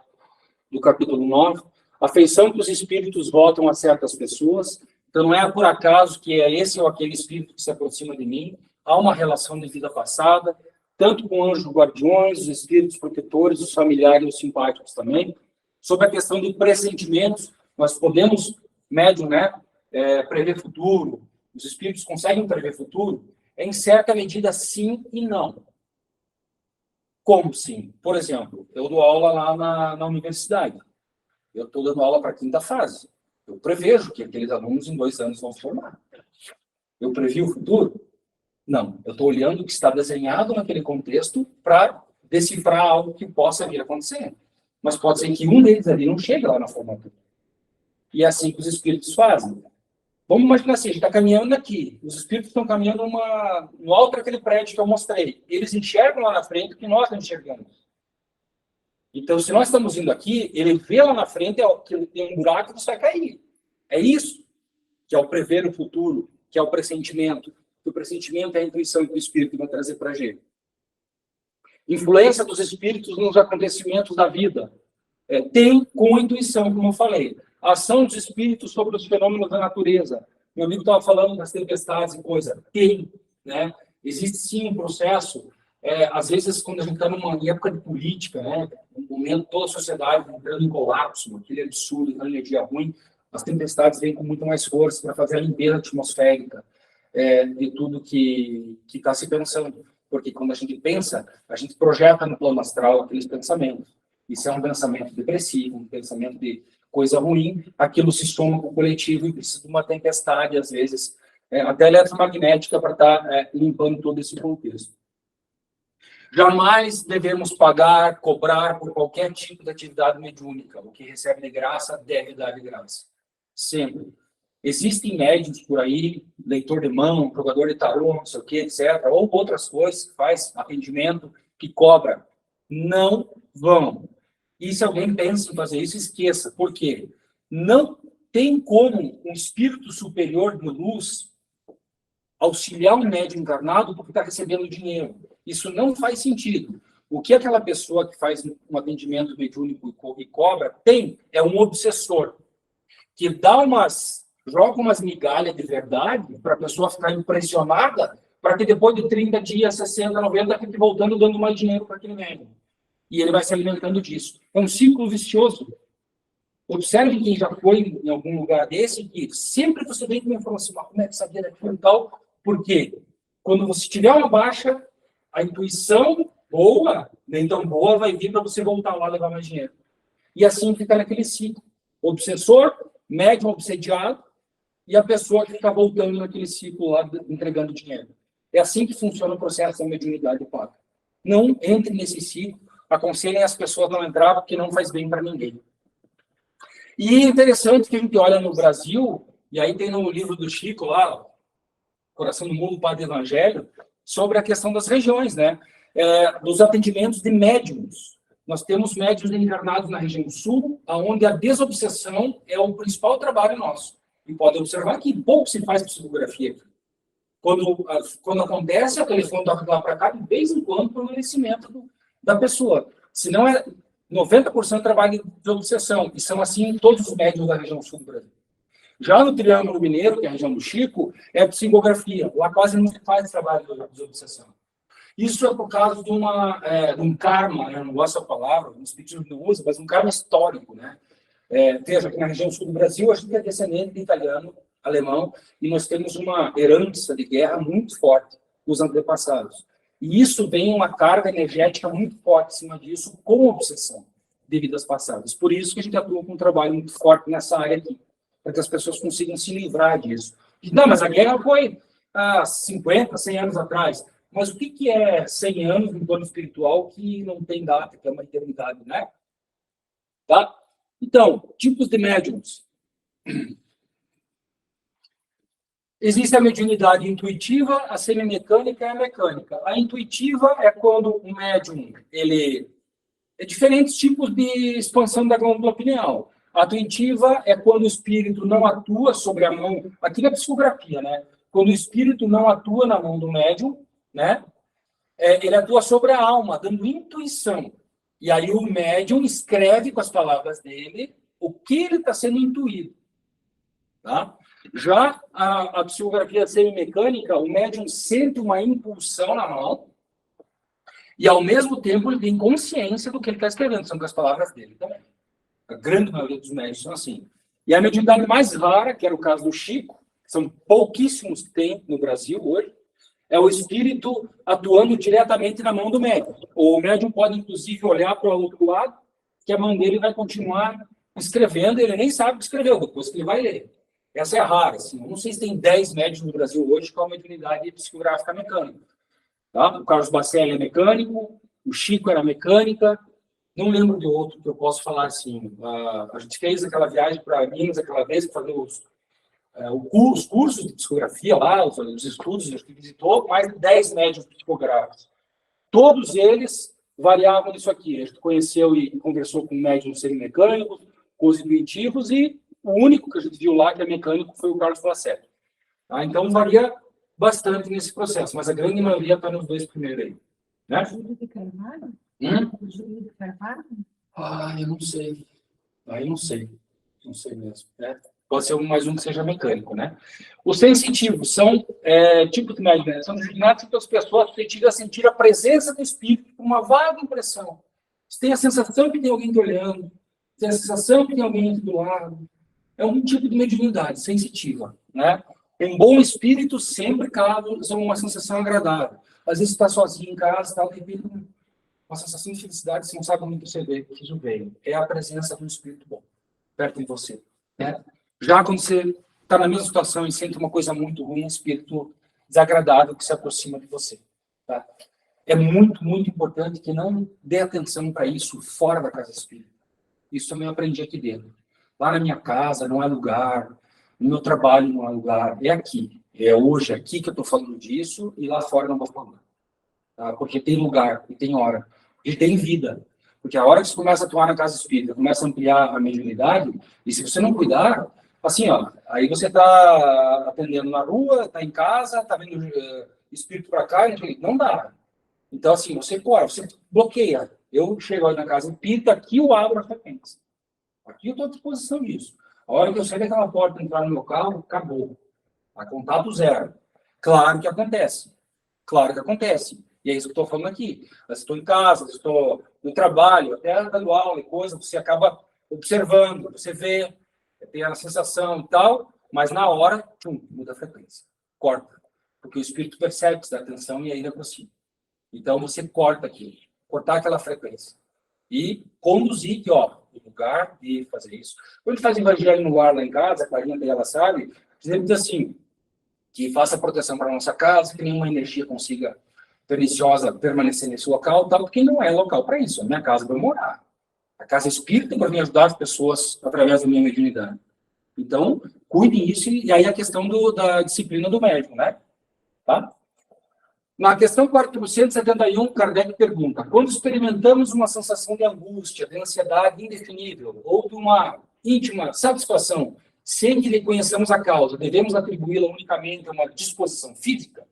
do capítulo 9. Afeição que os espíritos voltam a certas pessoas. Então, não é por acaso que é esse ou aquele espírito que se aproxima de mim. Há uma relação de vida passada, tanto com anjos guardiões, os espíritos protetores, os familiares e os simpáticos também. Sobre a questão de pressentimentos, nós podemos, médium, né, prever futuro. Os espíritos conseguem prever futuro? Em certa medida, sim e não. Como sim? Por exemplo, eu dou aula lá na universidade. Eu estou dando aula para a quinta fase. Eu prevejo que aqueles alunos em 2 anos vão se formar. Eu previ o futuro? Não. Eu estou olhando o que está desenhado naquele contexto para decifrar algo que possa vir a acontecer. Mas pode ser que um deles ali não chegue lá na formatura. E é assim que os espíritos fazem. Vamos imaginar assim, a gente está caminhando aqui. Os espíritos estão caminhando no alto daquele prédio que eu mostrei. Eles enxergam lá na frente o que nós não enxergamos. Então, se nós estamos indo aqui, ele vê lá na frente que tem um buraco que você vai cair. É isso que é o prever o futuro, que é o pressentimento. O pressentimento é a intuição que o espírito vai trazer para a gente. Influência dos espíritos nos acontecimentos da vida. Tem com a intuição, como eu falei. A ação dos espíritos sobre os fenômenos da natureza. Meu amigo estava falando das tempestades e coisa. Tem, né? Existe sim um processo. Às vezes, quando a gente está numa época de política, né? Um momento, toda a sociedade entrando em colapso, aquele absurdo, aquela energia ruim, as tempestades vêm com muito mais força para fazer a limpeza atmosférica de tudo que está se pensando. Porque quando a gente pensa, a gente projeta no plano astral aqueles pensamentos. Isso é um pensamento depressivo, um pensamento de coisa ruim, aquilo se soma com o coletivo e precisa de uma tempestade, às vezes, até eletromagnética, para estar limpando todo esse contexto. Jamais devemos pagar, cobrar por qualquer tipo de atividade mediúnica. O que recebe de graça, deve dar de graça. Sempre. Existem médiuns por aí, leitor de mão, jogador de tarô, não sei o que, etc., ou outras coisas que faz atendimento, que cobra. Não vão. E se alguém pensa em fazer isso, esqueça. Por quê? Não tem como um espírito superior de luz auxiliar um médium encarnado porque está recebendo dinheiro. Isso não faz sentido. O que aquela pessoa que faz um atendimento mediúnico e cobra tem é um obsessor que joga umas migalhas de verdade para a pessoa ficar impressionada para que depois de 30 dias, 60, 90, fique voltando dando mais dinheiro para aquele médium. E ele vai se alimentando disso. É um ciclo vicioso. Observe quem já foi em algum lugar desse, que sempre você vem com uma informação, como é que sabia daquilo e tal, porque quando você tiver uma baixa, a intuição boa, nem tão boa, vai vir para você voltar lá e levar mais dinheiro. E assim fica naquele ciclo. Obsessor, médium obsediado, e a pessoa que fica voltando naquele ciclo lá, entregando dinheiro. É assim que funciona o processo da mediunidade paga. Não entre nesse ciclo, aconselhem as pessoas a não entrar, porque não faz bem para ninguém. E é interessante que a gente olha no Brasil, e aí tem no livro do Chico lá, Coração do Mundo, Padre Evangelho, sobre a questão das regiões, né? Dos atendimentos de médiums. Nós temos médiums encarnados na região sul, onde a desobsessão é o principal trabalho nosso. E pode observar que pouco se faz psicografia aqui. Quando acontece, o telefone toca lá para cá, de vez em quando, para o merecimento da pessoa. Senão é 90% trabalho de obsessão, e são assim todos os médiums da região sul do Brasil. Já no Triângulo Mineiro, que é a região do Chico, é psicografia. Lá quase não se faz trabalho de obsessão. Isso é por causa de um karma, né? Eu não gosto da palavra, o espiritismo não usa, mas um karma histórico, né? Veja que na região sul do Brasil, a gente é descendente de italiano, alemão, e nós temos uma herança de guerra muito forte dos antepassados. E isso vem uma carga energética muito forte em cima disso, com obsessão de vidas passadas. Por isso que a gente atua com um trabalho muito forte nessa área aqui, para que as pessoas consigam se livrar disso. E, não, mas a guerra foi há 50, 100 anos atrás. Mas o que é 100 anos no plano espiritual que não tem data, que é uma eternidade, né? Tá? Então, tipos de médiums. Existe a mediunidade intuitiva, a semimecânica e a mecânica. A intuitiva é quando o médium, ele é diferentes tipos de expansão da glândula pineal. A intuitiva é quando o espírito não atua sobre a mão, aqui na psicografia, né? Quando o espírito não atua na mão do médium, né? Ele atua sobre a alma, dando intuição. E aí o médium escreve com as palavras dele o que ele está sendo intuído. Tá? Já a psicografia semimecânica, o médium sente uma impulsão na mão e, ao mesmo tempo, ele tem consciência do que ele está escrevendo, são com as palavras dele também. A grande maioria dos médiums são assim. E a mediunidade mais rara, que era o caso do Chico, são pouquíssimos que tem no Brasil hoje, é o espírito atuando diretamente na mão do médium. O médium pode, inclusive, olhar para o outro lado, que a mão dele vai continuar escrevendo, ele nem sabe o que escreveu, depois que ele vai ler. Essa é rara. Assim. Eu não sei se tem 10 médiums no Brasil hoje com a mediunidade psicográfica mecânica. Tá? O Carlos Bacelli é mecânico, o Chico era mecânica, não lembro de outro que eu posso falar assim. A gente fez aquela viagem para Minas aquela vez, para fazer os cursos de psicografia lá, os estudos, a gente visitou mais de 10 médiums psicográficos. Todos eles variavam nisso aqui. A gente conheceu e conversou com médiums semimecânicos, com os intuitivos, e o único que a gente viu lá que é mecânico foi o Carlos Bacelli. Tá? Então, varia bastante nesse processo, mas a grande maioria está nos dois primeiros aí. Né? Júlio de Carvalho? Júlio de Carvalho? Eu não sei. Eu não sei. Não sei mesmo. Né? Pode ser mais um que seja mecânico, né? Os sensitivos são tipos de médium, né? São designados para as pessoas a sentir a presença do espírito com uma vaga impressão. Você tem a sensação que tem alguém te olhando, tem a sensação que tem alguém aqui do lado. É um tipo de mediunidade sensitiva, né? Um bom espírito sempre causa uma sensação agradável. Às vezes está sozinho em casa, tal, de repente uma sensação de felicidade, você não sabe como perceber que isso veio. É a presença do espírito bom perto de você, né? Já quando você está na mesma situação e sente uma coisa muito ruim, um espírito desagradável que se aproxima de você. Tá? É muito, muito importante que não dê atenção para isso fora da casa espírita. Isso também eu aprendi aqui dentro. Lá na minha casa não é lugar, no meu trabalho não é lugar, é aqui. É hoje, aqui que eu estou falando disso, e lá fora não vou falar. Tá? Porque tem lugar, e tem hora, e tem vida. Porque a hora que você começa a atuar na casa espírita, começa a ampliar a mediunidade, e se você não cuidar, assim, ó, aí você está atendendo na rua, está em casa, está vendo espírito para cá, não dá. Então, assim, você corre, você bloqueia. Eu chego aí na casa espírita, aqui eu abro a frequência. Aqui eu estou à disposição disso. A hora que eu sair daquela porta e entrar no meu carro, acabou. A contato zero. Claro que acontece. Claro que acontece. E é isso que eu estou falando aqui. Eu estou em casa, eu estou no trabalho, até dando aula e coisa, você acaba observando, você vê, tem a sensação e tal, mas na hora, muda a frequência. Corta. Porque o espírito percebe que você dá atenção e ainda aproxima. Então, você corta aquilo. Cortar aquela frequência. E conduzir que, ó, no lugar de fazer isso. Quando a gente faz evangelho no ar lá em casa, a Clarinha dela sabe, sempre diz assim, que faça proteção para a nossa casa, que nenhuma energia consiga perniciosa permanecer nesse local, tal, porque não é local para isso. A minha casa vai morar. A casa espírita vai me ajudar as pessoas através da minha mediunidade. Então, cuidem disso, e aí a questão da disciplina do médium, né? Tá? Na questão 471, Kardec pergunta: quando experimentamos uma sensação de angústia, de ansiedade indefinível, ou de uma íntima satisfação, sem que reconheçamos a causa, devemos atribuí-la unicamente a uma disposição física?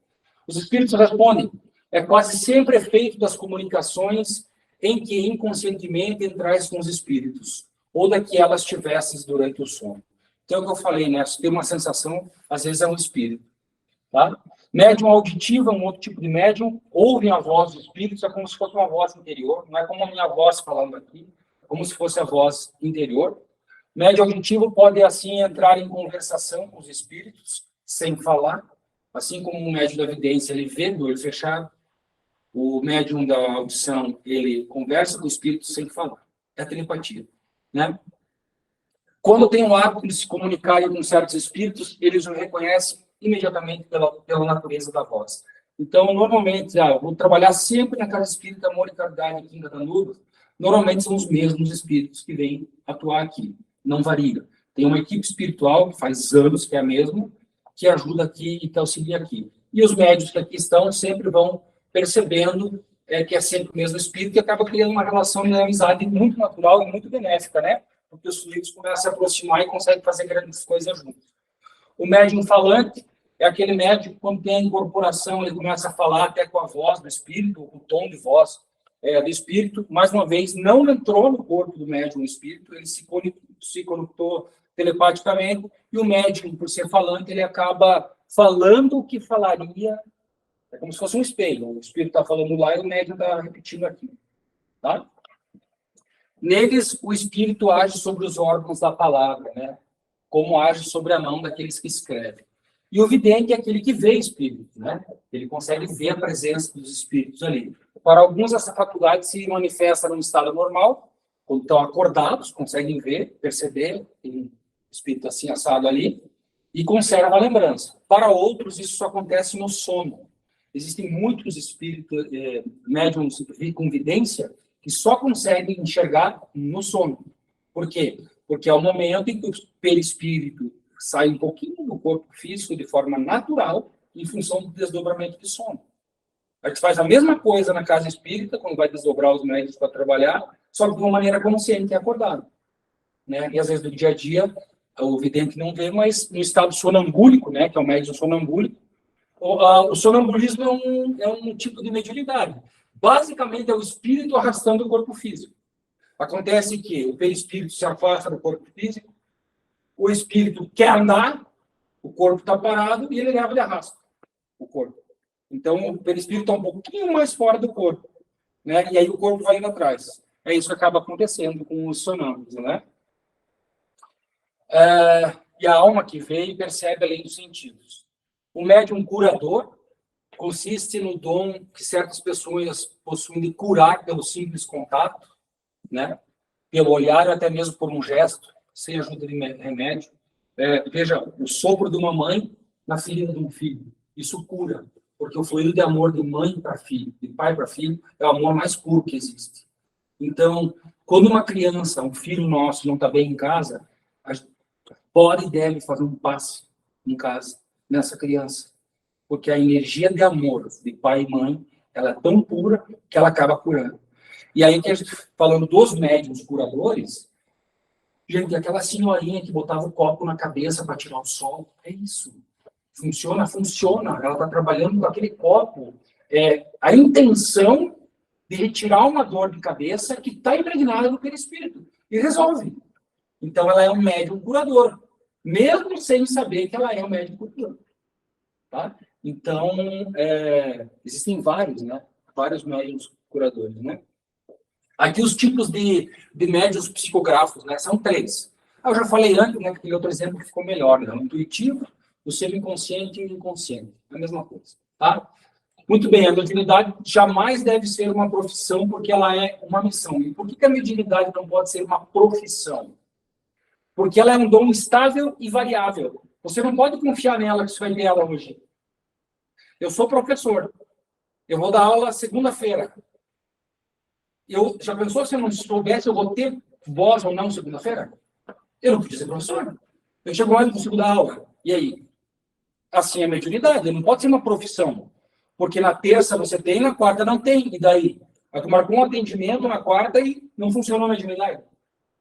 Os espíritos respondem: é quase sempre efeito das comunicações em que inconscientemente entrais com os espíritos, ou daquelas tivesses durante o sono. Então, é o que eu falei, né? Se tem uma sensação, às vezes é um espírito. Tá? Médium auditivo é um outro tipo de médium, ouvem a voz dos espíritos, é como se fosse uma voz interior, não é como a minha voz falando aqui, é como se fosse a voz interior. Médium auditivo pode, assim, entrar em conversação com os espíritos, sem falar, assim como o médium da evidência, ele vê do olho fechado, o médium da audição, ele conversa com o espírito sem falar. É a telepatia, né? Quando tem o hábito de se comunicarem com certos espíritos, eles o reconhecem imediatamente pela natureza da voz. Então, normalmente, eu vou trabalhar sempre na Casa Espírita Amor e Caridade aqui em Catanduva, normalmente são os mesmos espíritos que vêm atuar aqui, não varia. Tem uma equipe espiritual, que faz anos que é a mesma, que ajuda aqui e que auxilia aqui. E os médios que aqui estão sempre vão percebendo que é sempre o mesmo espírito, e acaba criando uma relação de amizade muito natural e muito benéfica, né? Porque os fluidos começam a se aproximar e conseguem fazer grandes coisas juntos. O médium falante é aquele médium que, quando tem a incorporação, ele começa a falar até com a voz do espírito, o tom de voz do espírito. Mais uma vez, não entrou no corpo do médium o espírito, ele se conectou telepaticamente, e o médium, por ser falante, ele acaba falando o que falaria. É como se fosse um espelho. O espírito está falando lá e o médium está repetindo aqui. Tá? Neles, o espírito age sobre os órgãos da palavra, né? Como age sobre a mão daqueles que escrevem. E o vidente é aquele que vê espíritos, né? Ele consegue ver a presença dos espíritos ali. Para alguns, essa faculdade se manifesta num estado normal, quando estão acordados, conseguem ver, perceber, tem um espírito assim assado ali, e conserva a lembrança. Para outros, isso só acontece no sono. Existem muitos espíritos, médiums com vidência, que só conseguem enxergar no sono. Por quê? Porque é o momento em que o perispírito sai um pouquinho do corpo físico de forma natural, em função do desdobramento de sono. A gente faz a mesma coisa na casa espírita, quando vai desdobrar os médios para trabalhar, só que de uma maneira consciente e acordada. Né? E às vezes no dia a dia, o vidente não vê, mas no estado sonambúlico, né, que é o médium sonambúlico, o sonambulismo é um tipo de mediunidade. Basicamente, é o espírito arrastando o corpo físico. Acontece que o perispírito se afasta do corpo físico, o espírito quer andar, o corpo está parado e ele leva de arrasto o corpo. Então, o perispírito está um pouquinho mais fora do corpo, né? E aí o corpo vai indo atrás. É isso que acaba acontecendo com os sonâmbulos, né? E a alma que vê e percebe além dos sentidos. O médium curador consiste no dom que certas pessoas possuem de curar pelo simples contato, né? Pelo olhar, ou até mesmo por um gesto, sem ajuda de remédio. Veja, o sopro de uma mãe na ferida de um filho. Isso cura, porque o fluido de amor de mãe para filho, de pai para filho, é o amor mais puro que existe. Então, quando uma criança, um filho nosso, não está bem em casa, a gente pode e deve fazer um passe em casa, nessa criança. Porque a energia de amor de pai e mãe, ela é tão pura que ela acaba curando. E aí, que a gente, falando dos médiuns curadores, gente, aquela senhorinha que botava o copo na cabeça para tirar o sol, é isso. Funciona, funciona. Ela está trabalhando com aquele copo. A intenção de retirar uma dor de cabeça que está impregnada no perispírito. E resolve. Então, ela é um médium curador. Mesmo sem saber que ela é um médium curador. Tá? Então, existem vários, né? Vários médiuns curadores, né? Aqui os tipos de médiuns psicográficos, né? São 3. Eu já falei antes, né? Aquele outro exemplo que ficou melhor, né? O intuitivo, o semi-inconsciente e o inconsciente. É a mesma coisa, tá? Muito bem, a mediunidade jamais deve ser uma profissão, porque ela é uma missão. E por que a mediunidade não pode ser uma profissão? Porque ela é um dom estável e variável. Você não pode confiar nela, que você vai ver ela hoje. Eu sou professor. Eu vou dar aula segunda-feira. Já pensou se eu não soubesse, eu vou ter voz ou não segunda-feira? Eu não podia ser professor. Eu chego lá e não consigo dar aula. E aí? Assim é a mediunidade. Não pode ser uma profissão. Porque na terça você tem, na quarta não tem. E daí? Aí tu marcou um atendimento na quarta e não funciona a mediunidade.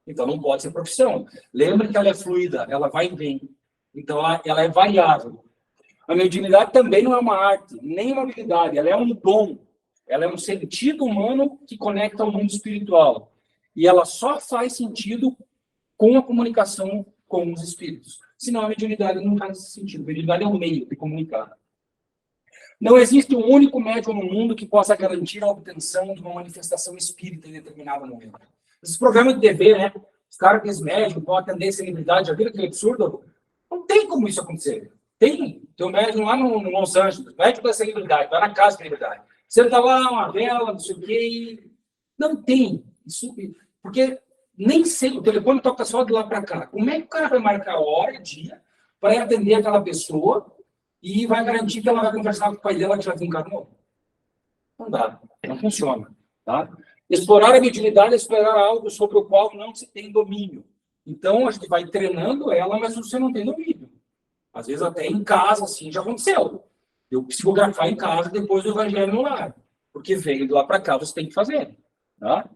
Então não pode ser profissão. Lembra que ela é fluida, ela vai e vem. Então ela é variável. A mediunidade também não é uma arte, nem uma habilidade, ela é um dom. Ela é um sentido humano que conecta ao mundo espiritual. E ela só faz sentido com a comunicação com os espíritos. Senão a mediunidade não faz sentido. A mediunidade é um meio de comunicar. Não existe um único médium no mundo que possa garantir a obtenção de uma manifestação espírita em determinado momento. Esses programas de TV, né? Os caras que são médiums vão atender celebridade, já viram aquele absurdo? Não tem como isso acontecer. Tem um médium lá no Los Angeles, médico da celebridade, vai na casa da celebridade. Você está lá, uma vela, não sei o quê, e não tem. Isso, porque nem sei, o telefone toca só de lá para cá. Como é que o cara vai marcar hora e dia para atender aquela pessoa e vai garantir que ela vai conversar com o pai dela que já desencarnou? Não dá, não funciona. Tá? Explorar a mediunidade é explorar algo sobre o qual não se tem domínio. Então, a gente vai treinando ela, mas você não tem domínio. Às vezes, até em casa, assim, já aconteceu. Eu psicografar em casa depois do evangelho no lar. Porque veio de lá para cá, você tem que fazer. Tá?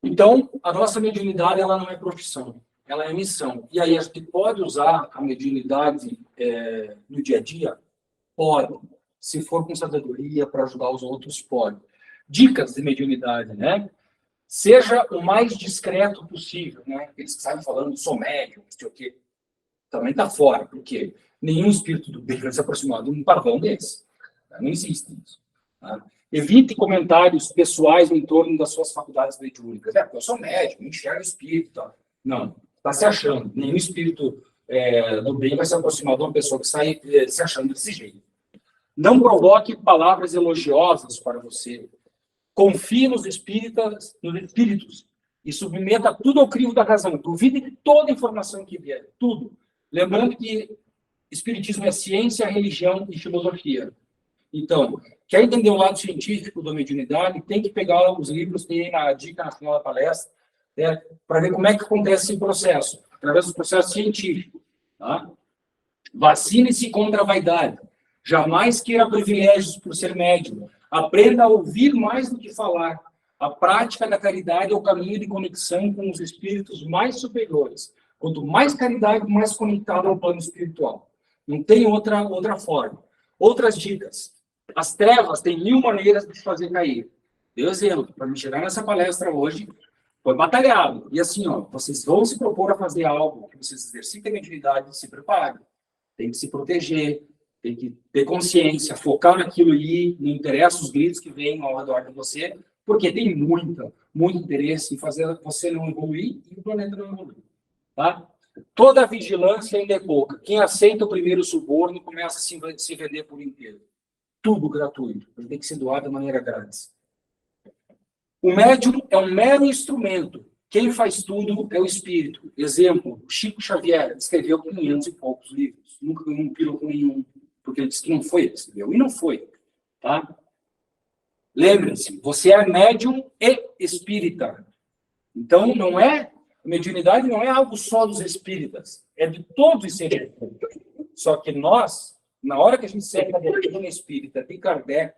Então, a nossa mediunidade, ela não é profissão. Ela é missão. E aí, a gente pode usar a mediunidade no dia a dia? Pode. Se for com sabedoria para ajudar os outros, pode. Dicas de mediunidade, né? Seja o mais discreto possível, né? Eles que saem falando, sou médium, não sei o quê. Também está fora, porque nenhum espírito do bem vai se aproximar de um pavão desse. Não existe isso. Tá? Evite comentários pessoais em torno das suas faculdades mediúnicas. Eu sou médium, enxergo espírito. Tá? Não, está se achando. Nenhum espírito do bem vai se aproximar de uma pessoa que sai se achando desse jeito. Não provoque palavras elogiosas para você. Confie nos espíritos e submeta tudo ao crivo da razão. Duvide de toda informação que vier, tudo. Lembrando que espiritismo é ciência, religião e filosofia. Então, quer entender o lado científico da mediunidade, tem que pegar os livros, tem a dica na final da palestra, para ver como é que acontece esse processo, através do processo científico. Tá? Vacine-se contra a vaidade. Jamais queira privilégios por ser médium. Aprenda a ouvir mais do que falar. A prática da caridade é o caminho de conexão com os espíritos mais superiores. Quanto mais caridade, mais conectado ao plano espiritual. Não tem outra forma. Outras dicas. As trevas têm 1000 maneiras de se fazer cair. Deu exemplo. Para me chegar nessa palestra hoje, foi batalhado. E assim, vocês vão se propor a fazer algo que vocês exercitem a mediunidade, se preparem. Tem que se proteger, tem que ter consciência, focar naquilo ali, não interessa os gritos que vêm ao redor de você, porque tem muito interesse em fazer você não evoluir e o planeta não evoluir. Tá? Toda vigilância ainda é pouca. Quem aceita o primeiro suborno começa a se vender por inteiro. Tudo gratuito. Ele tem que ser doado de maneira grátis. O médium é um mero instrumento. Quem faz tudo é o espírito. Exemplo, Chico Xavier escreveu 500 e poucos livros. Nunca ganhou um pílula com nenhum. Porque ele disse que não foi, ele escreveu. E não foi. Tá? Lembre-se, você é médium e espírita. Então, não é... A mediunidade não é algo só dos espíritas. É de todos os seres humanos. Só que nós, na hora que a gente segue a doutrina espírita de Kardec,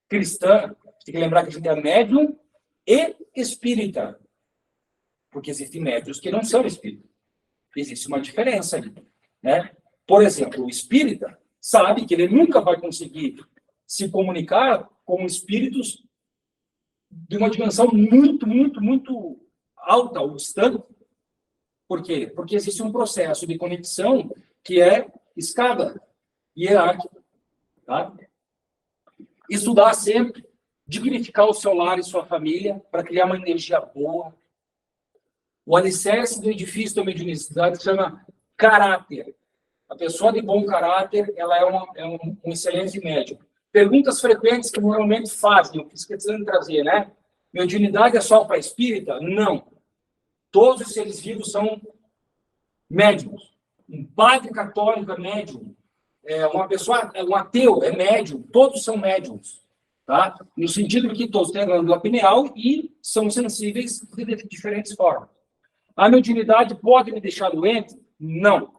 cristã, tem que lembrar que a gente é médium e espírita. Porque existem médiuns que não são espíritas. Existe uma diferença ali. Né? Por exemplo, o espírita sabe que ele nunca vai conseguir se comunicar com espíritos de uma dimensão muito alta ou distante. Por quê? Porque existe um processo de conexão que é escada hierárquica. Tá? Estudar sempre, dignificar o seu lar e sua família para criar uma energia boa. O alicerce do edifício da mediunidade se chama caráter. A pessoa de bom caráter, ela é um excelente médium. Perguntas frequentes que normalmente fazem, o que você está trazer, né? Mediunidade é só para espírita? Não. Todos os seres vivos são médiums. Um padre católico é médium. Uma pessoa, um ateu é médium. Todos são médiums. Tá? No sentido que todos têm a glândula pineal e são sensíveis de diferentes formas. A mediunidade pode me deixar doente? Não.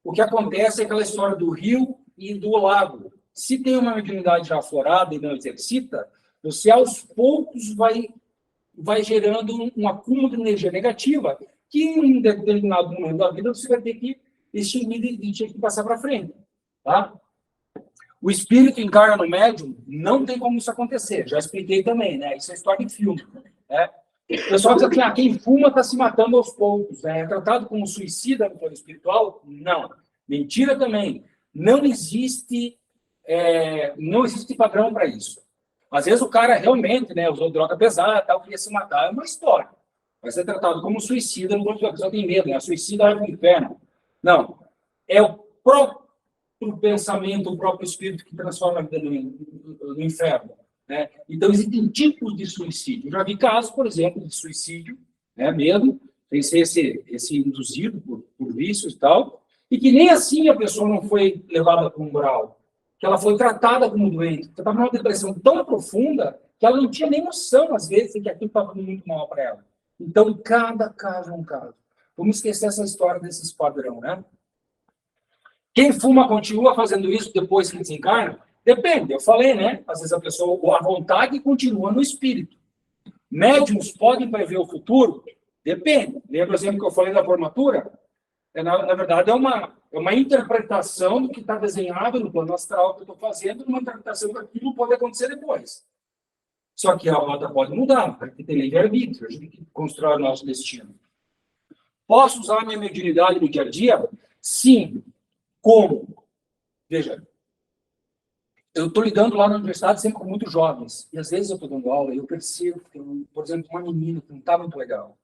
O que acontece é aquela história do rio e do lago. Se tem uma mediunidade já aflorada e não exercita, você aos poucos vai gerando um acúmulo de energia negativa que em um determinado momento da vida você vai ter que extinguir e ter que passar para frente. Tá? O espírito encarna no médium, não tem como isso acontecer. Já expliquei também, né? Isso é história de filme. Né? O pessoal diz assim, quem fuma está se matando aos poucos. Né? É tratado como suicida no plano espiritual? Não. Mentira também. Não existe padrão para isso. Às vezes o cara realmente, né, usou droga pesada, tal, queria se matar, é uma história. Vai ser tratado como suicida no plano espiritual. A pessoa tem medo, né? A suicida vai para o inferno. Não. É o próprio pensamento, o próprio espírito que transforma a vida no inferno. Né? Então, existem tipos de suicídio. Eu já vi casos, por exemplo, de suicídio, né, mesmo, sem ser esse induzido por vícios e tal, e que nem assim a pessoa não foi levada para um grau, que ela foi tratada como doente. Ela estava numa depressão tão profunda que ela não tinha nem noção, às vezes, de que aquilo estava muito mal para ela. Então, cada caso é um caso. Vamos esquecer essa história desses padrão, né? Quem fuma continua fazendo isso depois que desencarna? Depende, eu falei, né? Às vezes a pessoa, a vontade continua no espírito. Médiuns podem prever o futuro? Depende. Lembra o exemplo que eu falei da formatura? Na verdade, é uma interpretação do que está desenhado no plano astral que eu estou fazendo, uma interpretação daquilo que pode acontecer depois. Só que a rota pode mudar, porque tem livre-arbítrio, a gente tem que constrói o nosso destino. Posso usar a minha mediunidade no dia a dia? Sim. Como? Veja, eu estou lidando lá na universidade sempre com muitos jovens. E às vezes eu estou dando aula e eu percebo que, por exemplo, uma menina que não está muito legal.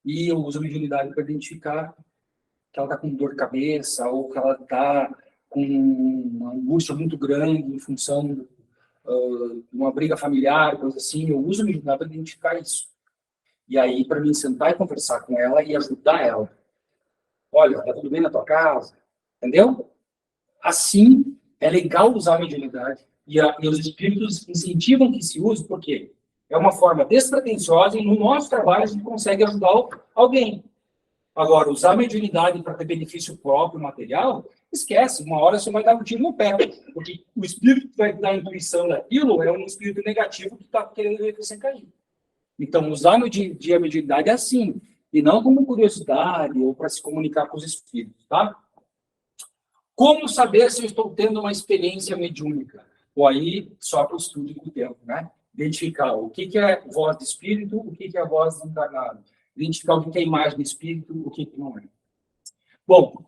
E eu uso a mediunidade para identificar que ela está com dor de cabeça ou que ela está com uma angústia muito grande em função de uma briga familiar, coisa assim. Eu uso a mediunidade para identificar isso. E aí, para mim, sentar e conversar com ela e ajudar ela. Olha, está tudo bem na tua casa? Entendeu? Assim, é legal usar a mediunidade. E os espíritos incentivam que se use, porque é uma forma despretensiosa e no nosso trabalho a gente consegue ajudar alguém. Agora, usar a mediunidade para ter benefício próprio, material, esquece. Uma hora você vai dar um tiro no pé. Porque o espírito que vai dar a intuição daquilo é um espírito negativo que está querendo ver você cair. Então, usar a mediunidade é assim. E não como curiosidade ou para se comunicar com os espíritos, tá? Como saber se eu estou tendo uma experiência mediúnica? Ou aí, só para o estudo do tempo, né? Identificar o que é voz de espírito, o que é voz de encarnado. Identificar o que é imagem de espírito, o que não é. Bom,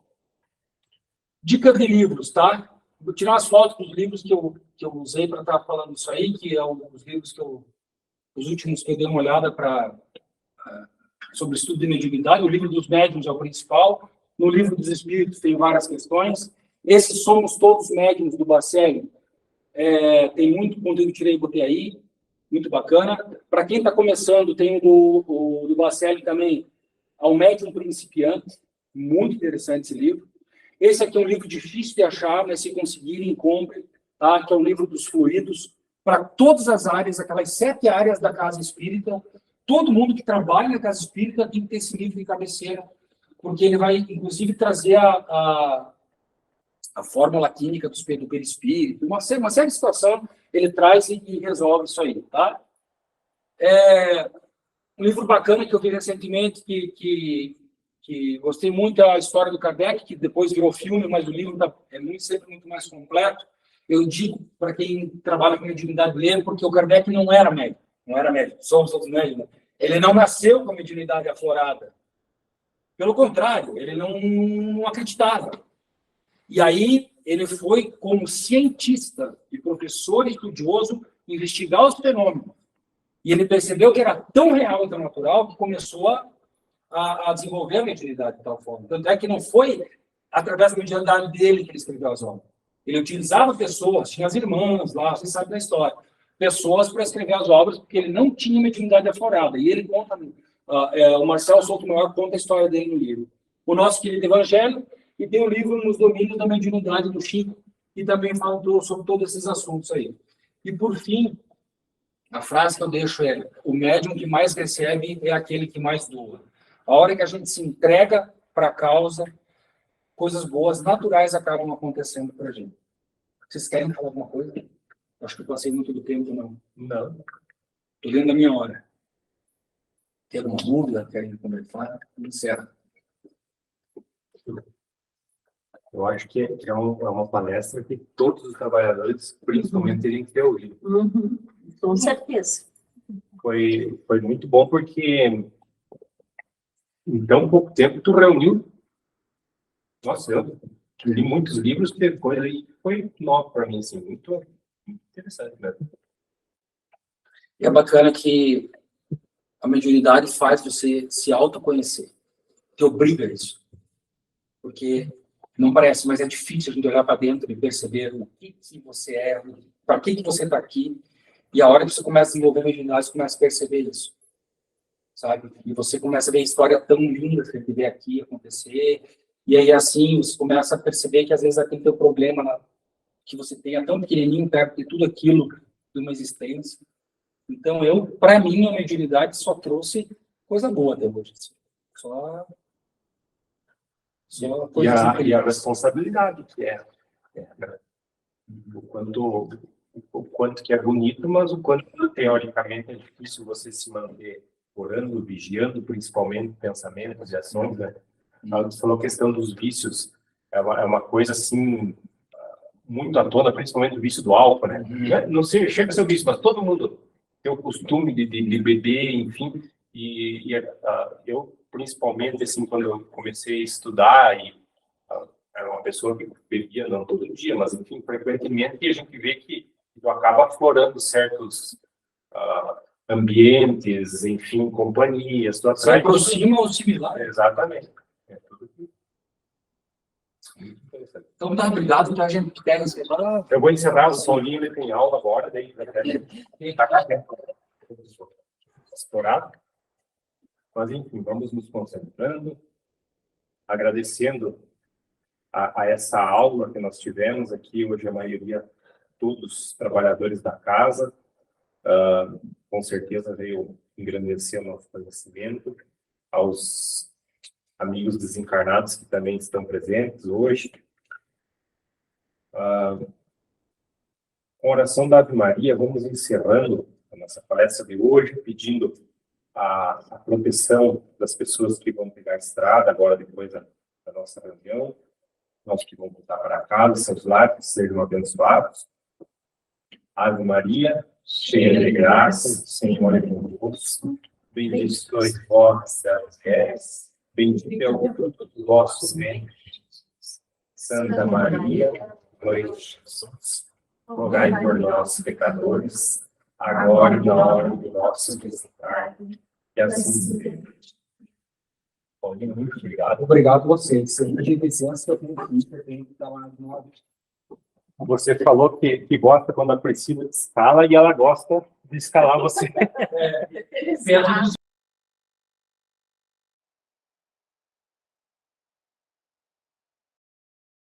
dica de livros, tá? Vou tirar as fotos dos livros que eu usei para estar falando isso aí, que é os livros os últimos que eu dei uma olhada sobre estudo de mediunidade. O livro dos médiuns é o principal. No livro dos espíritos tem várias questões. Esses Somos Todos Médiuns do Bacelli. Tem muito conteúdo que tirei e botei aí. Muito bacana. Para quem está começando, tem o do Bacelli também, Ao Médium Principiante. Muito interessante esse livro. Esse aqui é um livro difícil de achar, mas se conseguirem, comprem. Tá? Que é um livro dos fluidos. Para todas as áreas, aquelas 7 áreas da casa espírita. Todo mundo que trabalha na casa espírita tem que ter esse livro de cabeceira, porque ele vai, inclusive, trazer a fórmula química do perispírito, uma série de situações, ele traz e resolve isso aí, tá? Um livro bacana que eu vi recentemente, que gostei muito, é a história do Kardec, que depois virou filme, mas o livro sempre muito mais completo. Eu digo para quem trabalha com mediunidade ler, porque o Kardec não era médico, somos todos médicos. Ele não nasceu com a mediunidade aflorada. Pelo contrário, ele não acreditava. E aí ele foi, como cientista e professor estudioso, investigar os fenômenos. E ele percebeu que era tão real e tão natural que começou a desenvolver a mediunidade de tal forma. Tanto é que não foi através da mediunidade dele que ele escreveu as obras. Ele utilizava pessoas, tinha as irmãs lá, você sabe da história, pessoas para escrever as obras, porque ele não tinha mediunidade aflorada. E ele conta, o Marcelo Souto Maior conta a história dele no livro. O nosso querido Evangelho, e tem o livro Nos Domínios da Mediunidade do Chico, que também fala sobre todos esses assuntos aí. E, por fim, a frase que eu deixo é: o médium que mais recebe é aquele que mais doa. A hora que a gente se entrega para a causa, coisas boas, naturais acabam acontecendo para a gente. Vocês querem falar alguma coisa? Acho que eu passei muito do tempo, não. Não. Estou dentro da minha hora. Tem alguma dúvida? Querem conversar? Encerra. Eu acho que é uma palestra que todos os trabalhadores, principalmente, teriam que ter ouvido. Uhum. Com certeza. Foi muito bom porque em tão pouco tempo tu reuniu. Nossa, eu li muitos livros que depois aí foi novo para mim, assim, muito interessante mesmo. E é bacana que a mediunidade faz você se autoconhecer, te obriga a isso. Porque não parece, mas é difícil a gente olhar para dentro e perceber o que você é, para que você está aqui. E a hora que você começa a desenvolver a mediunidade, você começa a perceber isso. Sabe? E você começa a ver a história tão linda que você vê aqui acontecer. E aí, assim, você começa a perceber que às vezes aquele teu problema que você tem é tão pequenininho perto de tudo aquilo de uma existência. Então, para mim, a mediunidade só trouxe coisa boa até hoje. Assim. Só E a responsabilidade que é, né? O quanto que é bonito, mas o quanto, teoricamente, é difícil você se manter orando, vigiando, principalmente pensamentos e ações, né? Você falou a questão dos vícios, é uma coisa, assim, muito à tona, principalmente o vício do álcool, né? Não sei, chega a ser o vício, mas todo mundo tem o costume de beber, enfim, eu, principalmente, assim, quando eu comecei a estudar, era uma pessoa que bebia, não todo dia, mas, enfim, frequentemente, e a gente vê que acaba aflorando certos ambientes, enfim, companhias, tu se aproxima ou similar. Exatamente. É tudo muito interessante. Então, tá, obrigado, tá, gente? Eu vou encerrar, o Paulinho ele tem aula agora, daí tá explorado. Mas, enfim, vamos nos concentrando, agradecendo a essa aula que nós tivemos aqui, hoje a maioria, todos os trabalhadores da casa, com certeza veio engrandecer o nosso conhecimento, aos amigos desencarnados que também estão presentes hoje. Com a oração da Ave Maria, vamos encerrando a nossa palestra de hoje, pedindo a proteção das pessoas que vão pegar a estrada agora, depois da nossa reunião, nós que vamos voltar para casa, seus lares sejam abençoados. Ave Maria, cheia de graça, o Senhor é convosco, bendita sois vós entre as mulheres, bendito é o fruto do vosso ventre. Santa Maria, Mãe de Jesus, rogai por nós, pecadores, agora e na hora do nosso desencarne. E assim seja. Paulinho, muito obrigado. Obrigado a vocês. Se a gente licença, eu tenho que dar uma nova. Você falou que gosta quando a Priscila escala e ela gosta de escalar você. Dentro dos